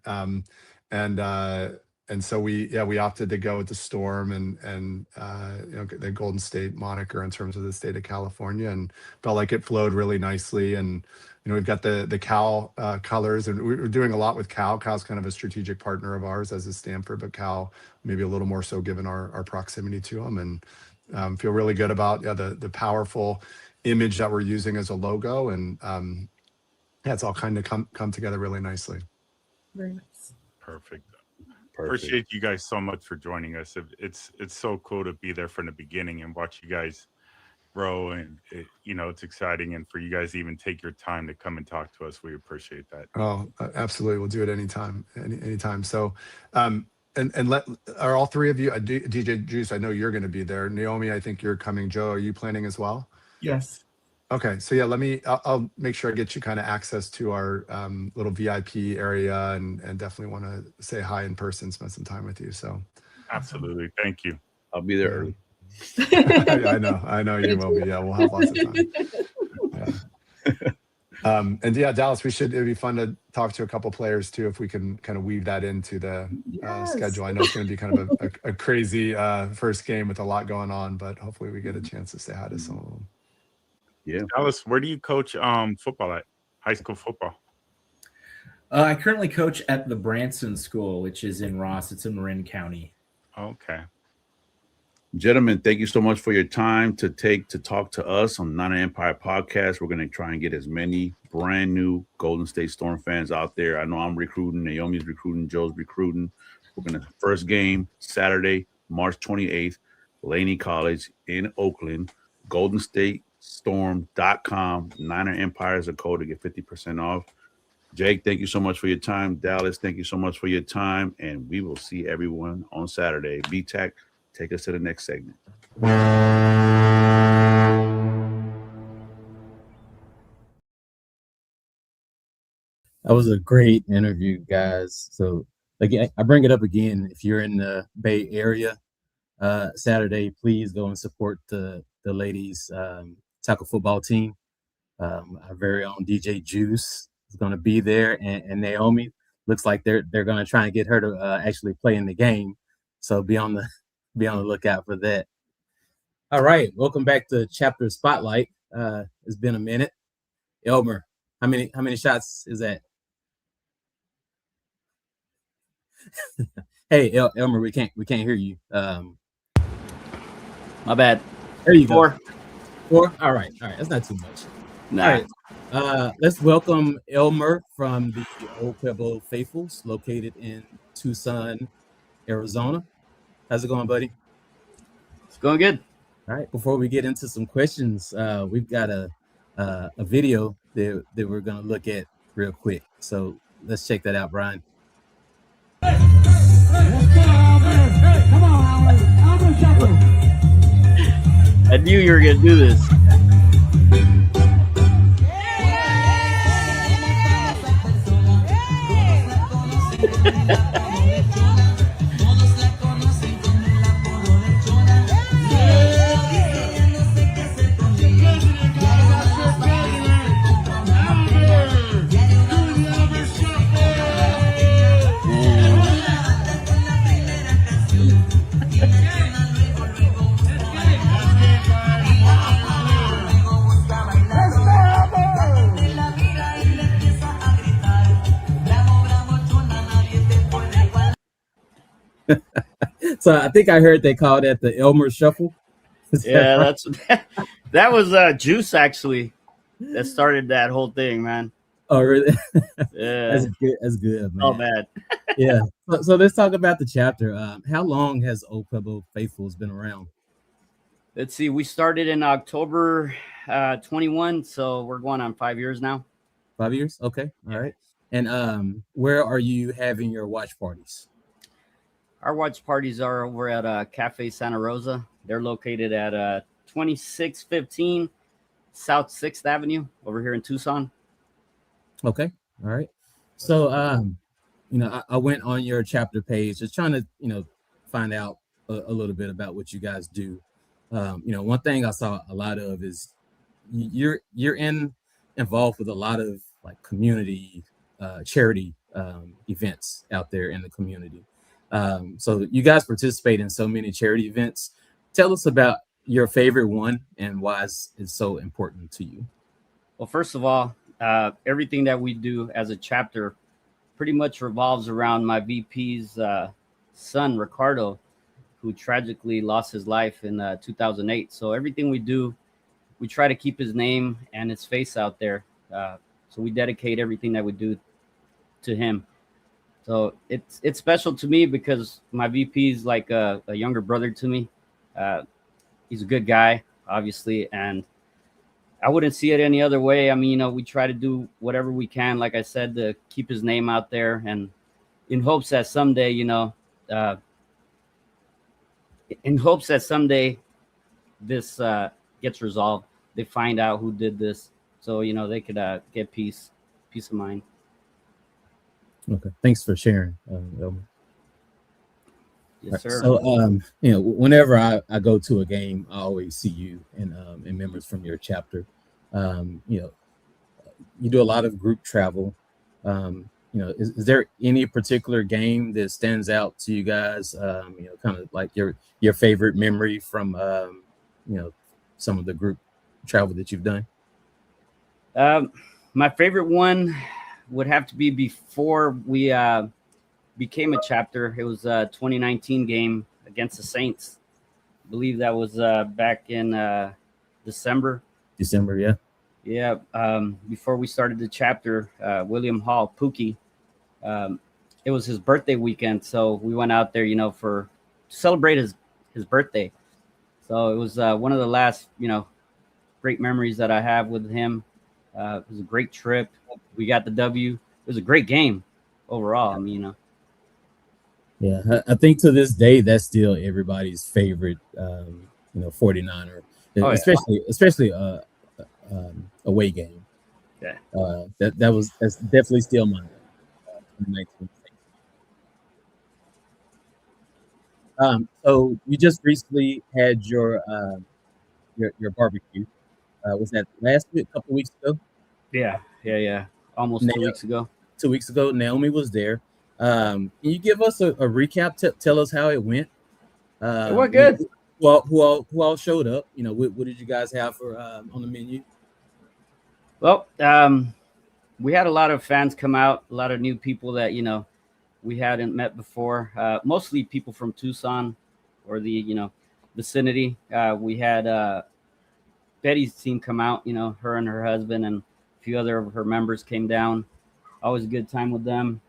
And so we opted to go with the Storm and the Golden State moniker in terms of the state of California, and felt like it flowed really nicely. And we've got the Cal colors, and we're doing a lot with Cal. Cal's kind of a strategic partner of ours, as is Stanford, but Cal maybe a little more so given our proximity to them. And feel really good about the powerful image that we're using as a logo, and it's all kind of come together really nicely. Very nice. Perfect. Appreciate you guys so much for joining us. It's so cool to be there from the beginning and watch you guys grow, and it's exciting. And for you guys to even take your time to come and talk to us, we appreciate that. Oh, absolutely. We'll do it anytime. So, are all 3 of you, DJ Juice, I know you're going to be there. Naomi, I think you're coming. Joe, are you planning as well? Yes. Okay. So yeah, I'll make sure I get you kind of access to our little VIP area, and definitely want to say hi in person, spend some time with you. So absolutely. Thank you. I'll be there early. I know you will be. Yeah, we'll have lots of time. Yeah. And yeah, Dallas, it'd be fun to talk to a couple players too, if we can kind of weave that into the schedule. I know it's going to be kind of a crazy first game with a lot going on, but hopefully we get a chance to say hi to some of them. Yeah. Dallas, where do you coach football at? High school football? I currently coach at the Branson School, which is in Ross. It's in Marin County. Okay. Gentlemen, thank you so much for your time to talk to us on Niner Empire Podcast. We're going to try and get as many brand new Golden State Storm fans out there. I know I'm recruiting, Naomi's recruiting, Joe's recruiting. We're going to first game Saturday, March 28th, Laney College in Oakland. GoldenStateStorm.com. Niner Empire is a code to get 50% off. Jake, thank you so much for your time. Dallas, thank you so much for your time. And we will see everyone on Saturday. B-Tech, take us to the next segment. That was a great interview, guys. So again, I bring it up again. If you're in the Bay Area, Saturday, please go and support the ladies tackle football team. Our very own DJ Juice is going to be there, and Naomi looks like they're going to try and get her to actually play in the game. So be on the lookout for that. All right, welcome back to Chapter Spotlight. It's been a minute. Elmer, how many shots is that? Hey, Elmer, we can't hear you. My bad. There you go. 4. All right. That's not too much. Nah. All right. Let's welcome Elmer from the Old Pueblo Faithfuls, located in Tucson, Arizona. How's it going, buddy? It's going good. All right. Before we get into some questions, we've got a video that we're going to look at real quick. So let's check that out, Brian. Let's go. I knew you were gonna do this. So I think I heard they call that the Elmer Shuffle. Is that Yeah, right? that was Juice actually that started that whole thing, man. Oh, really? Yeah, That's good. That's good, oh man. bad. Yeah. So let's talk about the chapter. How long has Old Pueblo Faithfuls been around? Let's see. We started in October 21, so we're going on 5 years now. 5 years? Okay. All right. And where are you having your watch parties? Our watch parties are over at Cafe Santa Rosa. They're located at 2615 South 6th Avenue over here in Tucson. Okay. All right. So I went on your chapter page just trying to, find out a little bit about what you guys do. One thing I saw a lot of is you're involved with a lot of like community charity events out there in the community. So you guys participate in so many charity events. Tell us about your favorite one and why it's so important to you. Well, first of all, everything that we do as a chapter pretty much revolves around my VP's son, Ricardo, who tragically lost his life in 2008. So everything we do, we try to keep his name and his face out there. So we dedicate everything that we do to him. So it's special to me because my VP is like a younger brother to me. He's a good guy, obviously, and I wouldn't see it any other way. I mean, we try to do whatever we can, like I said, to keep his name out there, and in hopes that someday, this gets resolved. They find out who did this, so they could get peace of mind. Okay, thanks for sharing. Elmer. Yes, sir. So, whenever I go to a game, I always see you and members from your chapter. You do a lot of group travel. Is there any particular game that stands out to you guys? Kind of like your favorite memory from some of the group travel that you've done. My favorite one would have to be before we became a chapter. It was a 2019 game against the Saints. I believe that was back in December. December, yeah. Yeah. Before we started the chapter, William Hall, Pookie, it was his birthday weekend. So we went out there, to celebrate his birthday. So it was one of the last, great memories that I have with him. It was a great trip. We got the W. It was a great game overall. Yeah, I think to this day that's still everybody's favorite 49er, especially away game. Yeah. That's definitely still mine. So you just recently had your barbecue. Was that last week, a couple weeks ago? Yeah. Almost 2 weeks ago. 2 weeks ago, Naomi was there. Can you give us a recap? Tell us how it went. It went good. Well, who all showed up? What did you guys have for on the menu? Well, we had a lot of fans come out, a lot of new people that we hadn't met before. Mostly people from Tucson or the vicinity. We had Betty's team come out. Her and her husband and a few other of her members came down. Always a good time with them.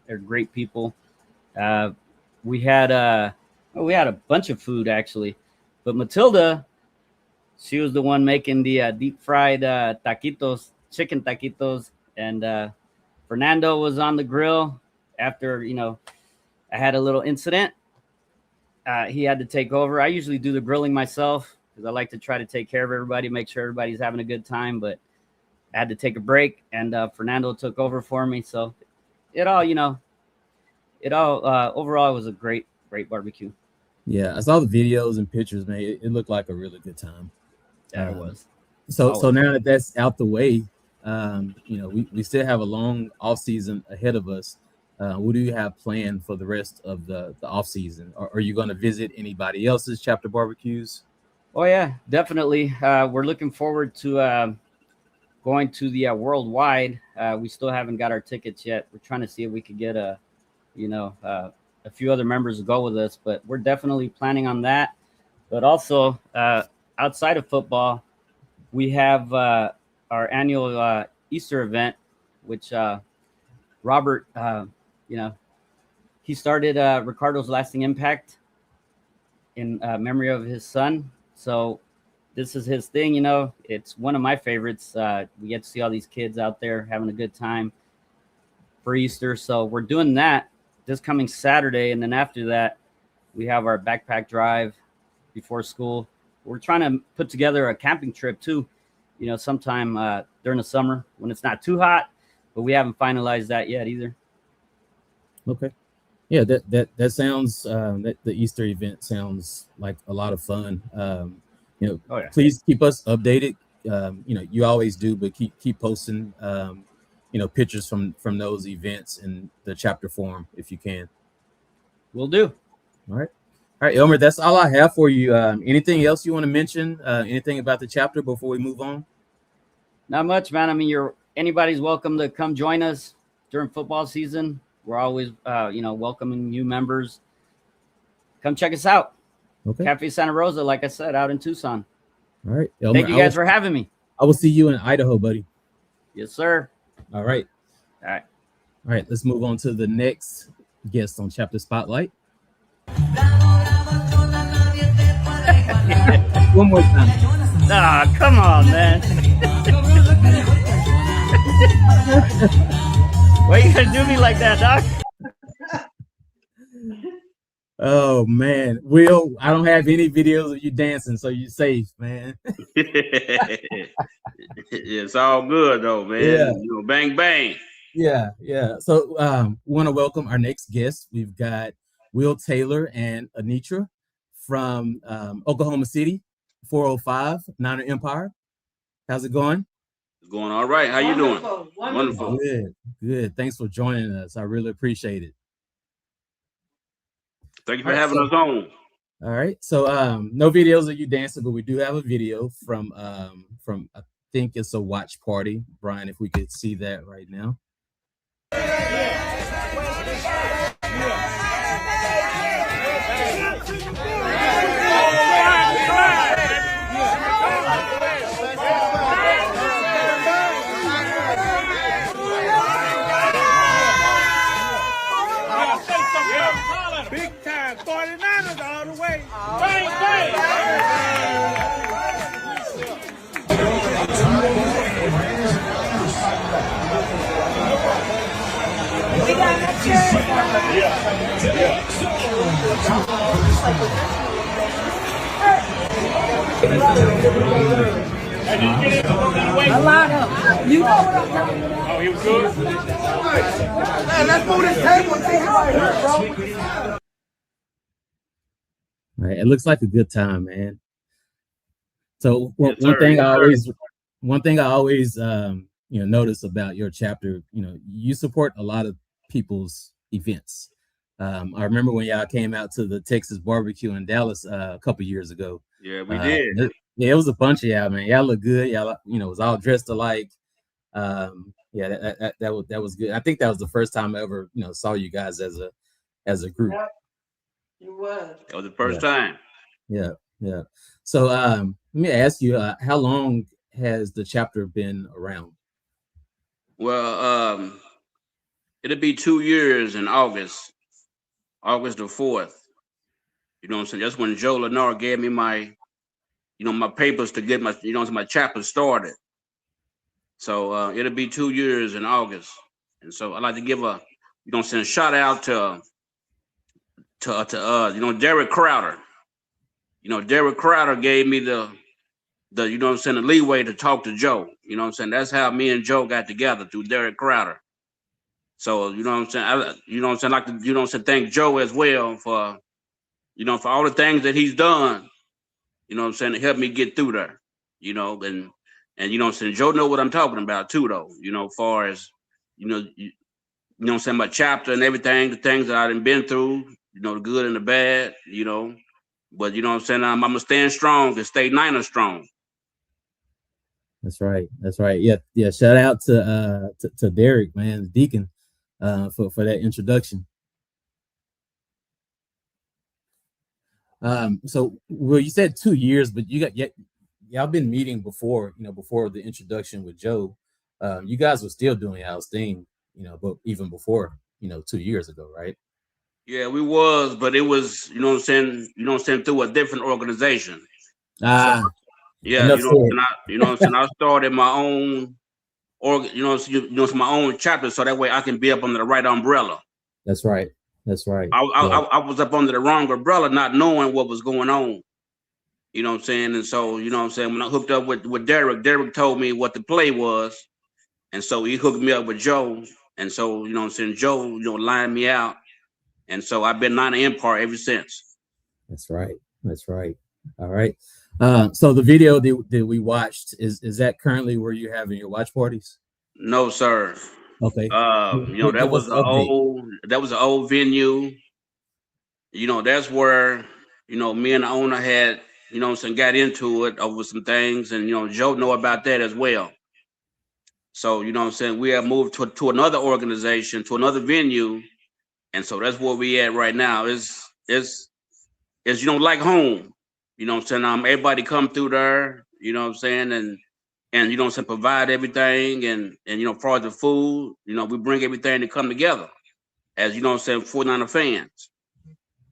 They're great people. We had a bunch of food actually, but Matilda, she was the one making the deep fried taquitos, chicken taquitos, and Fernando was on the grill after I had a little incident. he had to take over. I usually do the grilling myself because I like to try to take care of everybody, make sure everybody's having a good time. But I had to take a break, and Fernando took over for me. So it all, overall, it was a great barbecue. Yeah, I saw the videos and pictures, man. It looked like a really good time. Yeah, it was. So now that that's out the way, we still have a long off season ahead of us. What do you have planned for the rest of the off season? Are you going to visit anybody else's chapter barbecues? Oh yeah, definitely. We're looking forward to going to the worldwide. We still haven't got our tickets yet. We're trying to see if we could get a few other members to go with us, but we're definitely planning on that. But also outside of football, we have our annual Easter event, which Robert, he started Ricardo's Lasting Impact in memory of his son. So this is his thing, it's one of my favorites. We get to see all these kids out there having a good time for Easter. So we're doing that this coming Saturday. And then after that, we have our backpack drive before school. We're trying to put together a camping trip too, sometime during the summer when it's not too hot, but we haven't finalized that yet either. Okay. Yeah, that sounds that the Easter event sounds like a lot of fun. Please keep us updated. You always do, but keep posting pictures from those events in the chapter forum if you can. Will do. All right, Elmer, that's all I have for you. Anything else you want to mention? Anything about the chapter before we move on? Not much, man. I mean, anybody's welcome to come join us during football season. We're always, welcoming new members. Come check us out. Okay. Cafe Santa Rosa, like I said, out in Tucson. All right. Elmer, thank you guys for having me. I will see you in Idaho, buddy. Yes, sir. All right. All right. Let's move on to the next guest on Chapter Spotlight. One more time. Nah, come on, man. Why you gonna do me like that, Doc? Oh man, Will, I don't have any videos of you dancing, so you're safe, man. It's all good though, man. Yeah. Bang bang. Yeah. So we want to welcome our next guest. We've got Will Taylor and Anitra from Oklahoma City, 405 Niner Empire. How's it going? It's going all right. How you doing? Wonderful. Good. Thanks for joining us. I really appreciate it. Thank you for having us on. All right. So no videos of you dancing, but we do have a video from I think it's a watch party. Brian, if we could see that right now. Big time 49ers all the way. Bang, bang. We got that A lot of. You know what I'm talking about. Oh, he was good? Man, let's move this table and see how it hurt, bro. All right, it looks like a good time, man. So one thing I always notice about your chapter, you support a lot of people's events. I remember when y'all came out to the Texas barbecue in Dallas a couple years ago. Yeah, we did. It was a bunch of y'all, man. Y'all look good. Y'all, was all dressed alike. That was good. I think that was the first time I ever, saw you guys as a group. Yep. It was. That was the first time. Yeah. So let me ask you, how long has the chapter been around? Well, it'll be 2 years in August the 4th. You know what I'm saying? That's when Joe Lenore gave me my papers to get my chapter started. So it'll be 2 years in August. And so I'd like to give a shout out to Derek Crowder. Derek Crowder gave me the the leeway to talk to Joe. That's how me and Joe got together, through Derek Crowder. So like to thank Joe as well for for all the things that he's done. To help me get through there. And Joe know what I'm talking about too, though. Far as my chapter and everything, the things that I've been through. The good and the bad. But I'm gonna stand strong and stay Niner strong. That's right. That's right. Yeah. Yeah. Shout out to Derek, man, Deacon, for that introduction. So, well, you said 2 years, but y'all been meeting before, before the introduction with Joe. You guys were still doing y'all's thing, but even before, 2 years ago, right? Yeah, we was, but it was, through a different organization. Ah, so, yeah, I started my own my own chapter, so that way I can be up under the right umbrella. That's right. That's right. I was up under the wrong umbrella, not knowing what was going on. And so, when I hooked up with Derek told me what the play was. And so he hooked me up with Joe. And so, Joe, lined me out. And so I've been Niner Empire ever since. That's right. That's right. All right. So the video that we watched, is that currently where you're having your watch parties? No, sir. Okay. That was an old venue. That's where, me and the owner had, got into it over some things. And, Joe know about that as well. So, we have moved to another organization, to another venue. And so that's where we at right now. It's like home. Everybody come through there, and provide everything, and for the food, we bring everything to come together as 49er fans.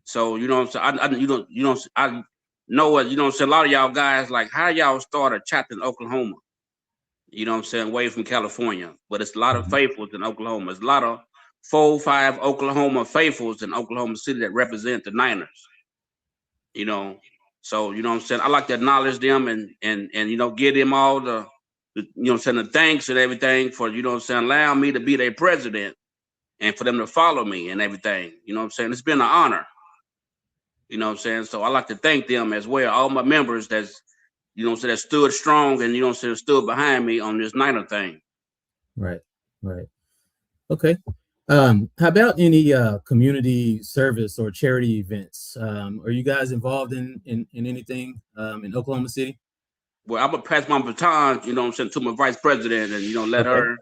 So I know what a lot of y'all guys like, how y'all start a chapter in Oklahoma, away from California, but it's a lot of faithfuls in Oklahoma. It's a lot of 4-5 Oklahoma faithfuls in Oklahoma City that represent the Niners. So I like to acknowledge them and give them all the the thanks and everything for allowing me to be their president and for them to follow me and everything. It's been an honor. So I like to thank them as well, all my members that stood strong and stood behind me on this Niner thing. Right. Okay. How about any community service or charity events? Are you guys involved in anything in Oklahoma City? Well, I'm gonna pass my baton, to my vice president, and let her,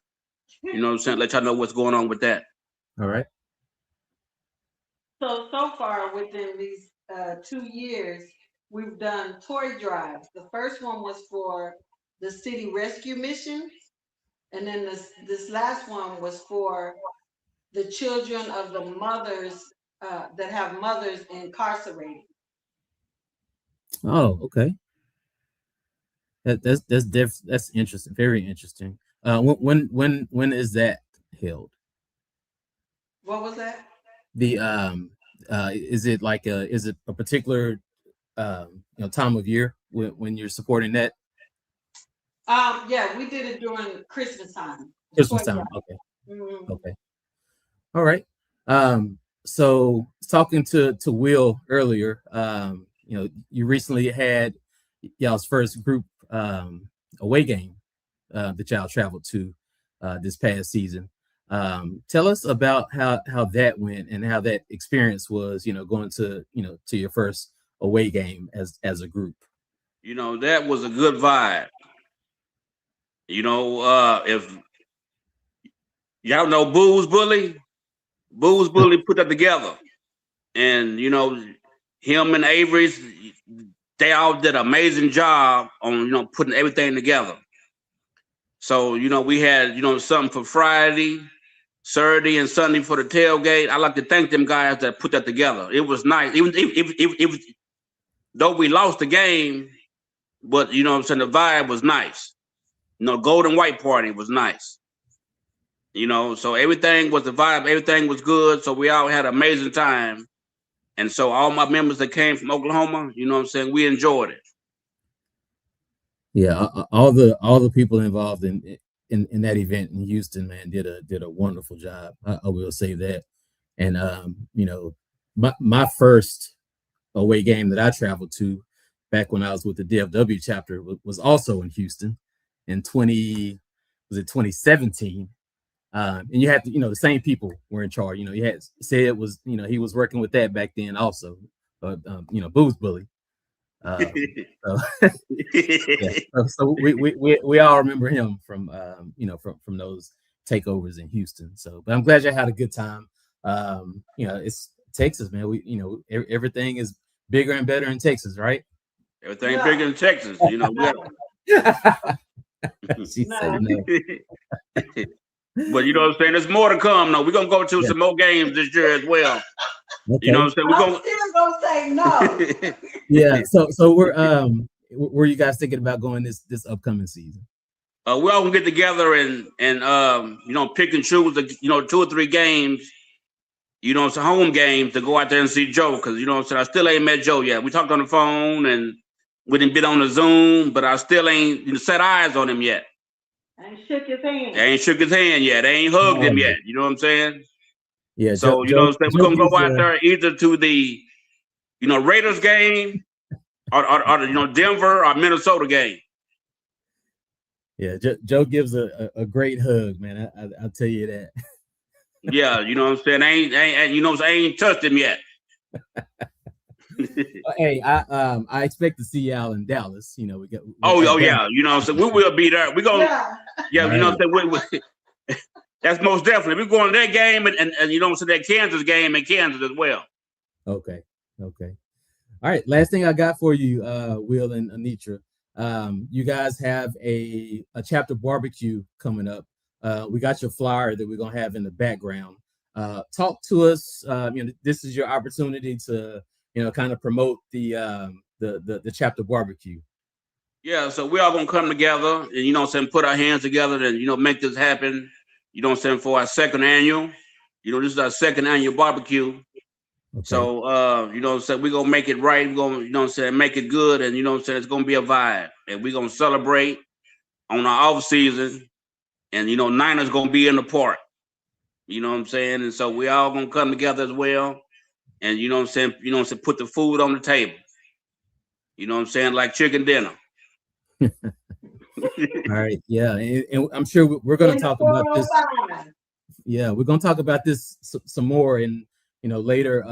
let y'all know what's going on with that. All right. So far within these 2 years, we've done toy drives. The first one was for the city rescue mission, and then this last one was for the children of the mothers that have mothers incarcerated. Oh, okay. That's interesting. Very interesting. When is that held? What was that? The is it a particular time of year when you're supporting that? Yeah, we did it during Christmas time. Christmas time. Okay. Mm-hmm. Okay. All right. So talking to Will earlier, you recently had y'all's first group away game that y'all traveled to this past season. Tell us about how that went and how that experience was, going to your first away game as a group. That was a good vibe. If y'all know Booze Bully put that together. And, him and Avery's, they all did an amazing job on, putting everything together. So, we had, something for Friday, Saturday, and Sunday for the tailgate. I like to thank them guys that put that together. It was nice. Even if though we lost the game, but, the vibe was nice. Gold and white party was nice. So everything was the vibe, everything was good. So we all had an amazing time. And so all my members that came from Oklahoma, you know what I'm saying, we enjoyed it. Yeah, all the people involved in that event in Houston, man, did a wonderful job. I will say that. And you know, my first away game that I traveled to back when I was with the DFW chapter was also in Houston in 2017. And you had to, the same people were in charge. You had said was, he was working with that back then also, but Booze Bully. So, yeah. So we all remember him from from those takeovers in Houston. So, but I'm glad you had a good time. It's Texas, man. Everything is bigger and better in Texas, right? Everything bigger in Texas, She said no. But you know what I'm saying? There's more to come. No, we're gonna go to some more games this year as well. Okay. You know what I'm saying? I'm still gonna say no. Yeah. So were you guys thinking about going this upcoming season? We all gonna get together and pick and choose the 2 or 3 games. It's a home game to go out there and see Joe, because you know what I'm saying, I still ain't met Joe yet. We talked on the phone and we didn't been on the Zoom, but I still ain't set eyes on him yet. I ain't shook his hand. I ain't shook his hand yet. I ain't hugged him yet. You know what I'm saying? Yeah. So you know what I'm saying, we're gonna go out there either to the Raiders game or Denver or Minnesota game. Yeah, Joe gives a great hug, man. I'll tell you that. Yeah, you know what I'm saying? I ain't touched him yet. Hey, I expect to see y'all in Dallas. We got. Yeah, you know what I'm saying? We will be there. We're gonna you know what I'm saying? That's most definitely. We're going to that game and you know what I'm saying, that Kansas game in Kansas as well. Okay. All right. Last thing I got for you, Will and Anitra. You guys have a chapter barbecue coming up. We got your flyer that we're gonna have in the background. Talk to us. This is your opportunity to kind of promote the chapter barbecue. Yeah, so we're all gonna come together and put our hands together and make this happen. For our second annual. This is our second annual barbecue. Okay. So we're gonna make it right. We're gonna make it good, and it's gonna be a vibe. And we're gonna celebrate on our off season. And Niners gonna be in the park. You know what I'm saying? And so we all gonna come together as well. And put the food on the table. You know what I'm saying? Like chicken dinner. All right, yeah, and I'm sure we're going to talk about this. Yeah, we're going to talk about this some more in later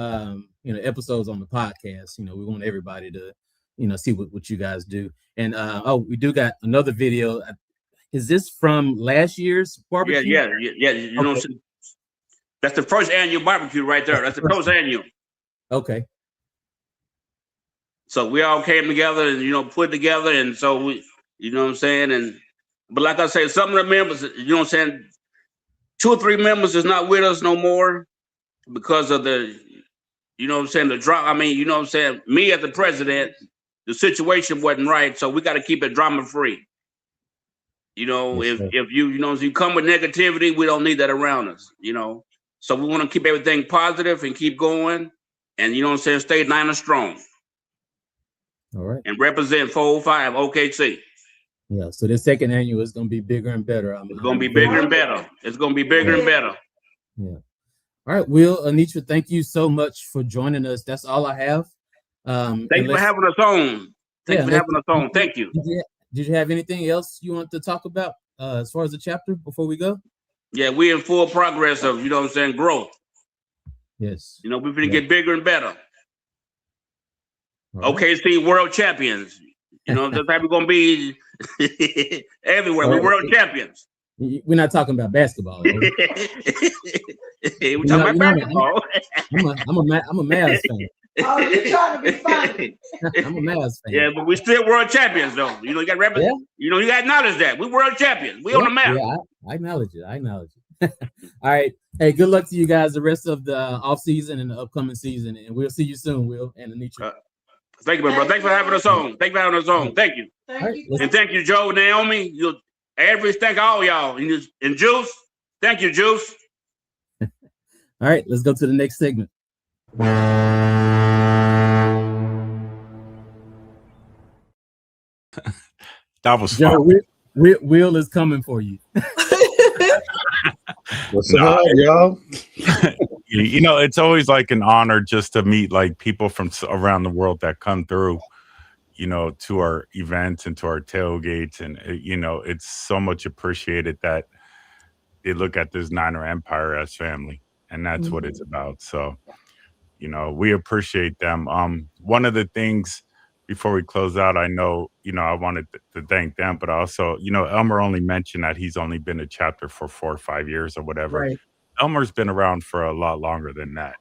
episodes on the podcast. We want everybody to see what you guys do. And we do got another video. Is this from last year's barbecue? Yeah. You know, that's the first annual barbecue right there. That's the first annual. Okay. So we all came together and put together, and so we. You know what I'm saying? But like I said, some of the members, 2 or 3 members is not with us no more because of the, the drama. I mean, me as the president, the situation wasn't right. So we got to keep it drama free. If you come with negativity, we don't need that around us, So we want to keep everything positive and keep going and, stay Niner strong. All right. And represent 405 OKC. Yeah, so the second annual is going to be bigger and better. It's going to be bigger and better. It's going to be bigger and better. Yeah. All right, Will, Anitra, thank you so much for joining us. That's all I have. Thank you for having us on. Thank you for having us on. Thank you. Did you have anything else you want to talk about as far as the chapter before we go? Yeah, we're in full progress of, growth. Yes. We're going to get bigger and better. Right. OKC world champions. That's how we're going to be everywhere. We're world champions. We're not talking about basketball. We're talking about basketball. I'm a Mavs fan. Oh, you're trying to be funny. I'm a Mavs fan. Yeah, but we're still world champions, though. You got to represent. Yeah. You got to acknowledge that. We're world champions. We on the map. Yeah, I acknowledge it. All right. Hey, good luck to you guys the rest of the off season and the upcoming season. And we'll see you soon, Will and Anitra. Thank you, my brother. Thanks for having us on. Thank you. Thank you. And thank you, Joe, Naomi, thank all y'all. And Juice. Thank you, Juice. All right, let's go to the next segment. That was Joe, fun. Will is coming for you. What's up, y'all? You know, it's always like an honor just to meet like people from around the world that come through, you know, to our events and to our tailgates. And, you know, it's so much appreciated that they look at this Niner Empire as family. And that's what it's about. So, you know, we appreciate them. One of the things before we close out, I know, you know, I wanted to thank them, but also, you know, Elmer only mentioned that he's only been a chapter for 4 or 5 years or whatever. Right. Elmer's been around for a lot longer than that.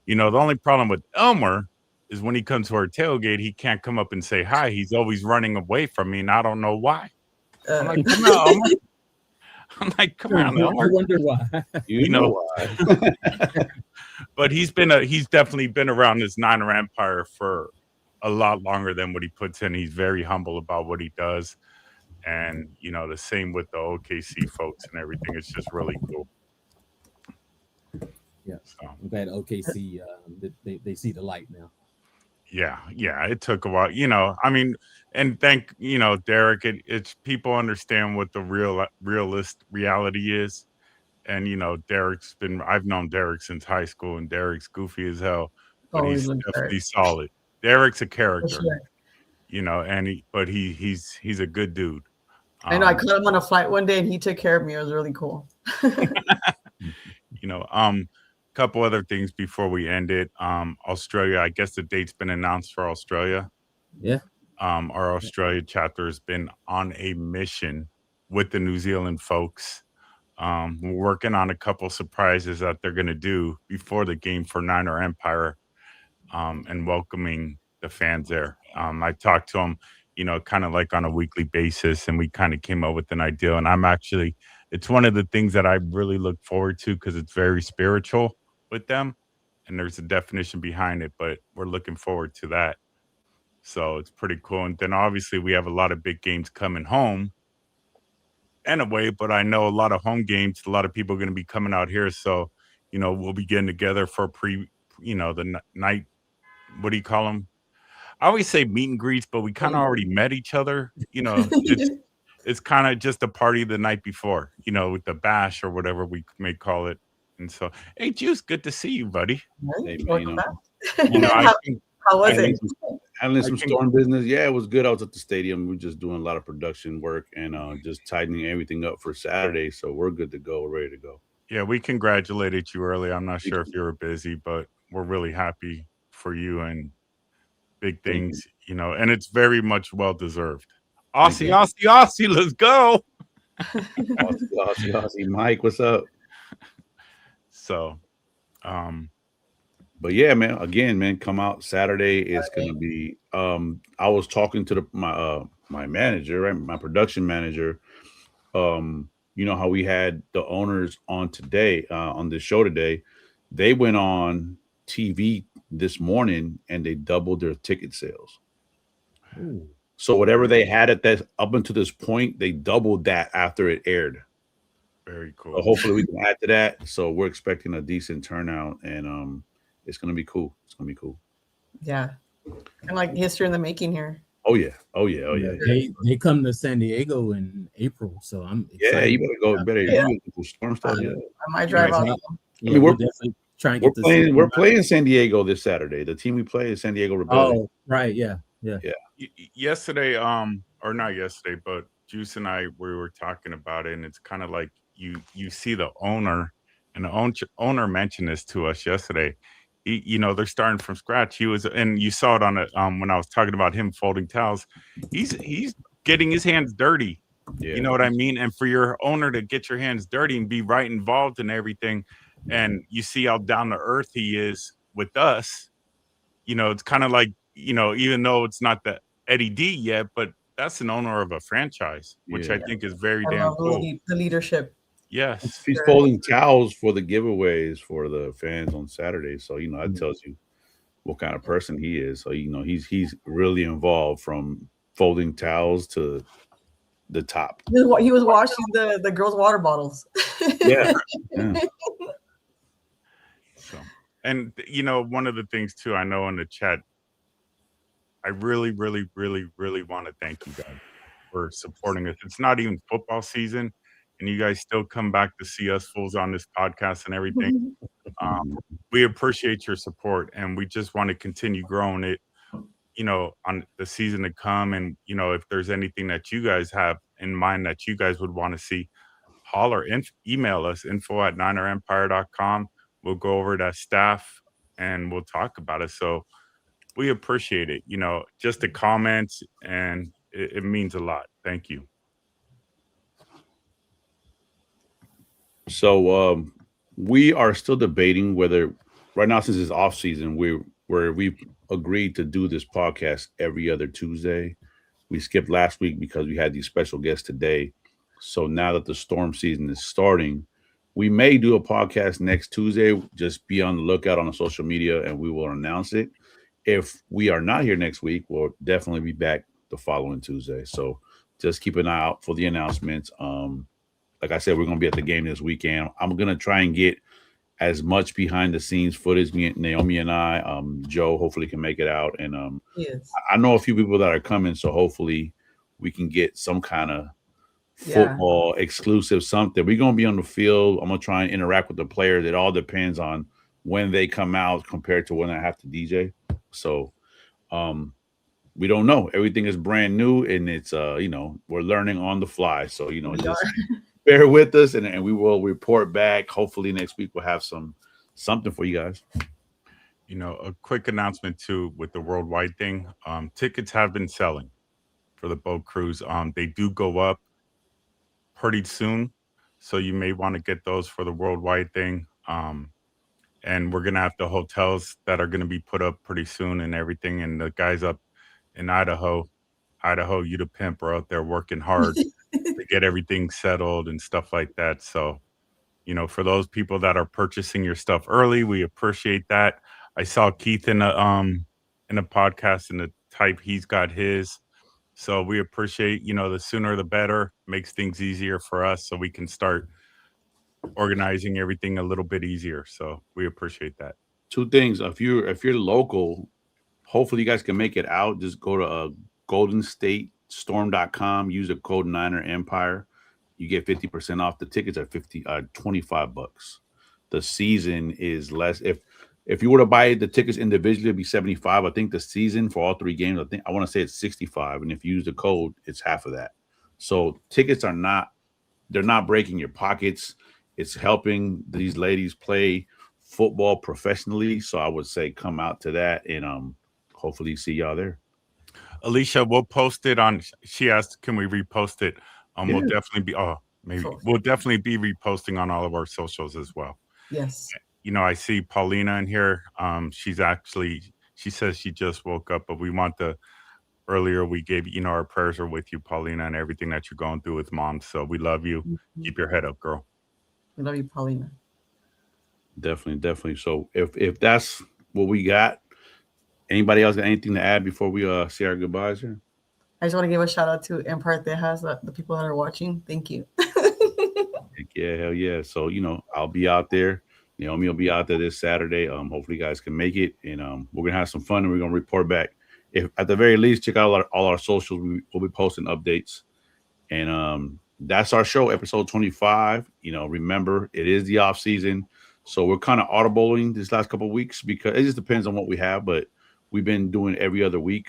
You know, the only problem with Elmer is when he comes to our tailgate, he can't come up and say hi. He's always running away from me, and I don't know why. I'm like, come on, Elmer. I'm like, come on, I Elmer. wonder why. You know why. But he's definitely been around this Niner Empire for a lot longer than what he puts in. He's very humble about what he does. And, you know, the same with the OKC folks and everything. It's just really cool. Yeah. So, I'm glad OKC they see the light now. yeah, it took a while, you know. I mean, and thank, you know, Derek, it's people understand what the reality is. And, you know, I've known Derek since high school, and Derek's goofy as hell, but Always he's been definitely Derek. solid. Derek's a For character, sure. you know, and he's a good dude. I know I caught him on a flight one day and he took care of me. It was really cool. You know, couple other things before we end it. Australia, I guess the date's been announced for Australia. Yeah. Our Australia chapter has been on a mission with the New Zealand folks. We're working on a couple surprises that they're going to do before the game for Niner Empire, and welcoming the fans there. I talked to them, you know, kind of like on a weekly basis, and we kind of came up with an idea. And it's one of the things that I really look forward to because it's very spiritual with them, and there's a definition behind it, but we're looking forward to that. So it's pretty cool. And then obviously we have a lot of big games coming home anyway, but I know a lot of home games, a lot of people are going to be coming out here. So, you know, we'll be getting together for the night, what do you call them? I always say meet and greets, but we kind of already met each other. You know, it's kind of just a party the night before, you know, with the bash or whatever we may call it. And so, hey, Juice, good to see you, buddy. Hey, man, You know, How was it? Handling some storm business. Yeah, it was good. I was at the stadium. We're just doing a lot of production work and just tightening everything up for Saturday. So we're good to go. We're ready to go. Yeah, we congratulated you early. I'm not sure if you were busy, but we're really happy for you and big things, you know, and it's very much well deserved. Aussie, let's go. Aussie, Mike, what's up? So, but yeah, man, again, man, come out Saturday. It's gonna be. I was talking to my manager, right, my production manager. You know how we had the owners on today, on this show today. They went on TV this morning and they doubled their ticket sales. Ooh. So whatever they had at that up until this point, they doubled that after it aired. Very cool. So hopefully we can add to that. So we're expecting a decent turnout, and it's gonna be cool. It's gonna be cool. Yeah. And like history in the making here. Oh yeah. They come to San Diego in April, so I'm excited. Yeah, you better go. Better Yeah. do storm stuff. Yeah. I might drive out. Yeah, I mean, we're definitely trying to get this. We're playing San Diego this Saturday. The team we play is San Diego Rebellion. Oh, right, yeah. Yesterday, or not yesterday, but Juice and I, we were talking about it, and it's kind of like you see the owner, and the owner mentioned this to us yesterday. You know, they're starting from scratch. He was, and you saw it on it when I was talking about him folding towels. He's getting his hands dirty. Yeah. You know what I mean? And for your owner to get your hands dirty and be right involved in everything, and you see how down to earth he is with us. You know, it's kind of like, you know, even though it's not the Eddie D yet, but that's an owner of a franchise, which I think is very damn cool. The leadership. Yes. He's folding towels for the giveaways for the fans on Saturday. So, you know, that tells you what kind of person he is. So, you know, he's really involved from folding towels to the top. He was washing the girls' water bottles. Yeah. So, and you know, one of the things too, I know in the chat, I really, really, really, really want to thank you guys for supporting us. It's not even football season, and you guys still come back to see us fools on this podcast and everything. We appreciate your support, and we just want to continue growing it, on the season to come. And, if there's anything that you guys have in mind that you guys would want to see, holler, email us, info@ninerempire.com. We'll go over to staff and we'll talk about it. So we appreciate it. Just the comments, and it means a lot. Thank you. So we are still debating whether right now, since it's off season, we've agreed to do this podcast every other Tuesday. We skipped last week because we had these special guests today. So now that the storm season is starting, we may do a podcast next Tuesday. Just be on the lookout on the social media and we will announce it. If we are not here next week, we'll definitely be back the following Tuesday. So just keep an eye out for the announcements. Like I said, we're going to be at the game this weekend. I'm going to try and get as much behind the scenes footage. Naomi and I, Joe, hopefully can make it out. And Yes. I know a few people that are coming, so hopefully we can get some kind of football exclusive something. We're going to be on the field. I'm going to try and interact with the players. It all depends on when they come out compared to when I have to DJ. So we don't know. Everything is brand new, and it's we're learning on the fly. So just bear with us, and we will report back. Hopefully next week we'll have something for you guys. A quick announcement too with the worldwide thing. Tickets have been selling for the boat cruise. They do go up pretty soon, so you may want to get those for the worldwide thing. And we're gonna have the hotels that are gonna be put up pretty soon and everything. And the guys up in Idaho, you the pimp, are out there working hard to get everything settled and stuff like that. So, for those people that are purchasing your stuff early, we appreciate that. I saw Keith in a podcast, and the type he's got his. So we appreciate, the sooner the better. Makes things easier for us, so we can start organizing everything a little bit easier. So we appreciate that. Two things. If you're local, hopefully you guys can make it out. Just go to goldenstatestorm.com. Use the code Niner Empire. You get 50% off. The tickets are $25. The season is less. If you were to buy the tickets individually, it'd be $75. I think the season for all three games, I want to say it's $65. And if you use the code, it's half of that. So tickets they're not breaking your pockets. It's helping these ladies play football professionally. So I would say come out to that, and hopefully see y'all there. Alicia, we'll post it on. She asked, can we repost it? Yeah. We'll definitely be. We'll definitely be reposting on all of our socials as well. Yes. I see Paulina in here. She says she just woke up, but we want earlier we gave, our prayers are with you, Paulina, and everything that you're going through with mom. So we love you. Mm-hmm. Keep your head up, girl. We love you, Paulina. Definitely. So if that's what we got, anybody else got anything to add before we say our goodbyes here? I just want to give a shout out to Empire Tejas, the people that are watching. Thank you. Yeah, hell yeah. So, I'll be out there. Naomi will be out there this Saturday. Hopefully you guys can make it, and we're going to have some fun, and we're going to report back. If at the very least, check out all our socials. We'll be posting updates. And that's our show, episode 25. Remember, it is the off season. So we're kind of audibling this last couple of weeks because it just depends on what we have, but we've been doing every other week.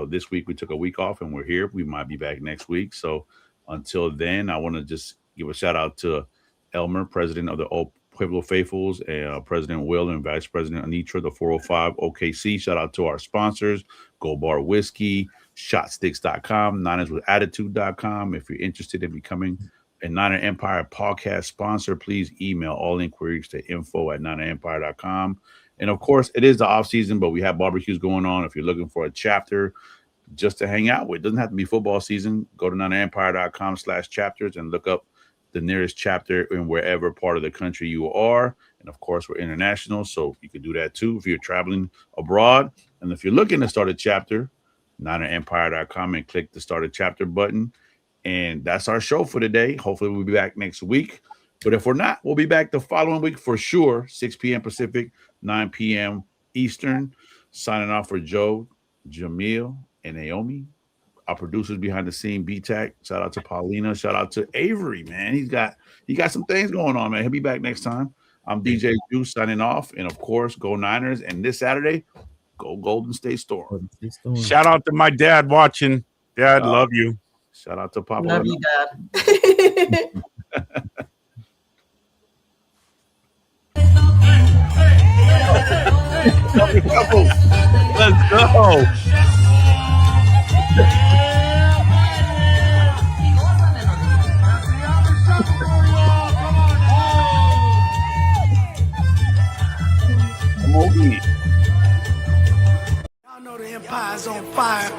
This week we took a week off and we're here. We might be back next week. So until then, I want to just give a shout out to Elmer, president of the Old Pueblo Faithfuls, and President Will and Vice President Anitra, the 405 OKC. Shout out to our sponsors, Gold Bar Whiskey, Shotsticks.com, NinersWithAttitude.com. If you're interested in becoming a Niner Empire podcast sponsor, please email all inquiries to info@NinerEmpire.com. And of course, it is the off season, but we have barbecues going on. If you're looking for a chapter just to hang out with, it doesn't have to be football season. Go to NinerEmpire.com/chapters and look up the nearest chapter in wherever part of the country you are. And of course, we're international, so you can do that too if you're traveling abroad. And if you're looking to start a chapter, NinerEmpire.com and click the Start a Chapter button. And that's our show for today. Hopefully we'll be back next week. But if we're not, we'll be back the following week for sure. 6 p.m. Pacific, 9 p.m. Eastern. Signing off for Joe, Jamil, and Naomi. Our producers behind the scene, B-Tac. Shout out to Paulina. Shout out to Avery, man. He got some things going on, man. He'll be back next time. I'm DJ Juice signing off. And of course, go Niners. And this Saturday, go Golden State Storm. Shout out to my dad watching. Dad, love you. Shout out to Papa. Love you, Dad. Let's go. Y'all know the empire's on fire.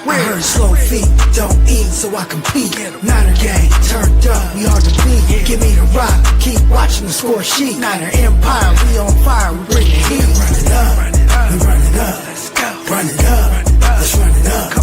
I heard slow feet, don't eat, so I compete. Niner gang, turned up, we hard to beat. Give me the rock, keep watching the score sheet. Niner Empire, we on fire, we bring the heat. Run it up, we run it up. Let's go. Run it up, let's run it up.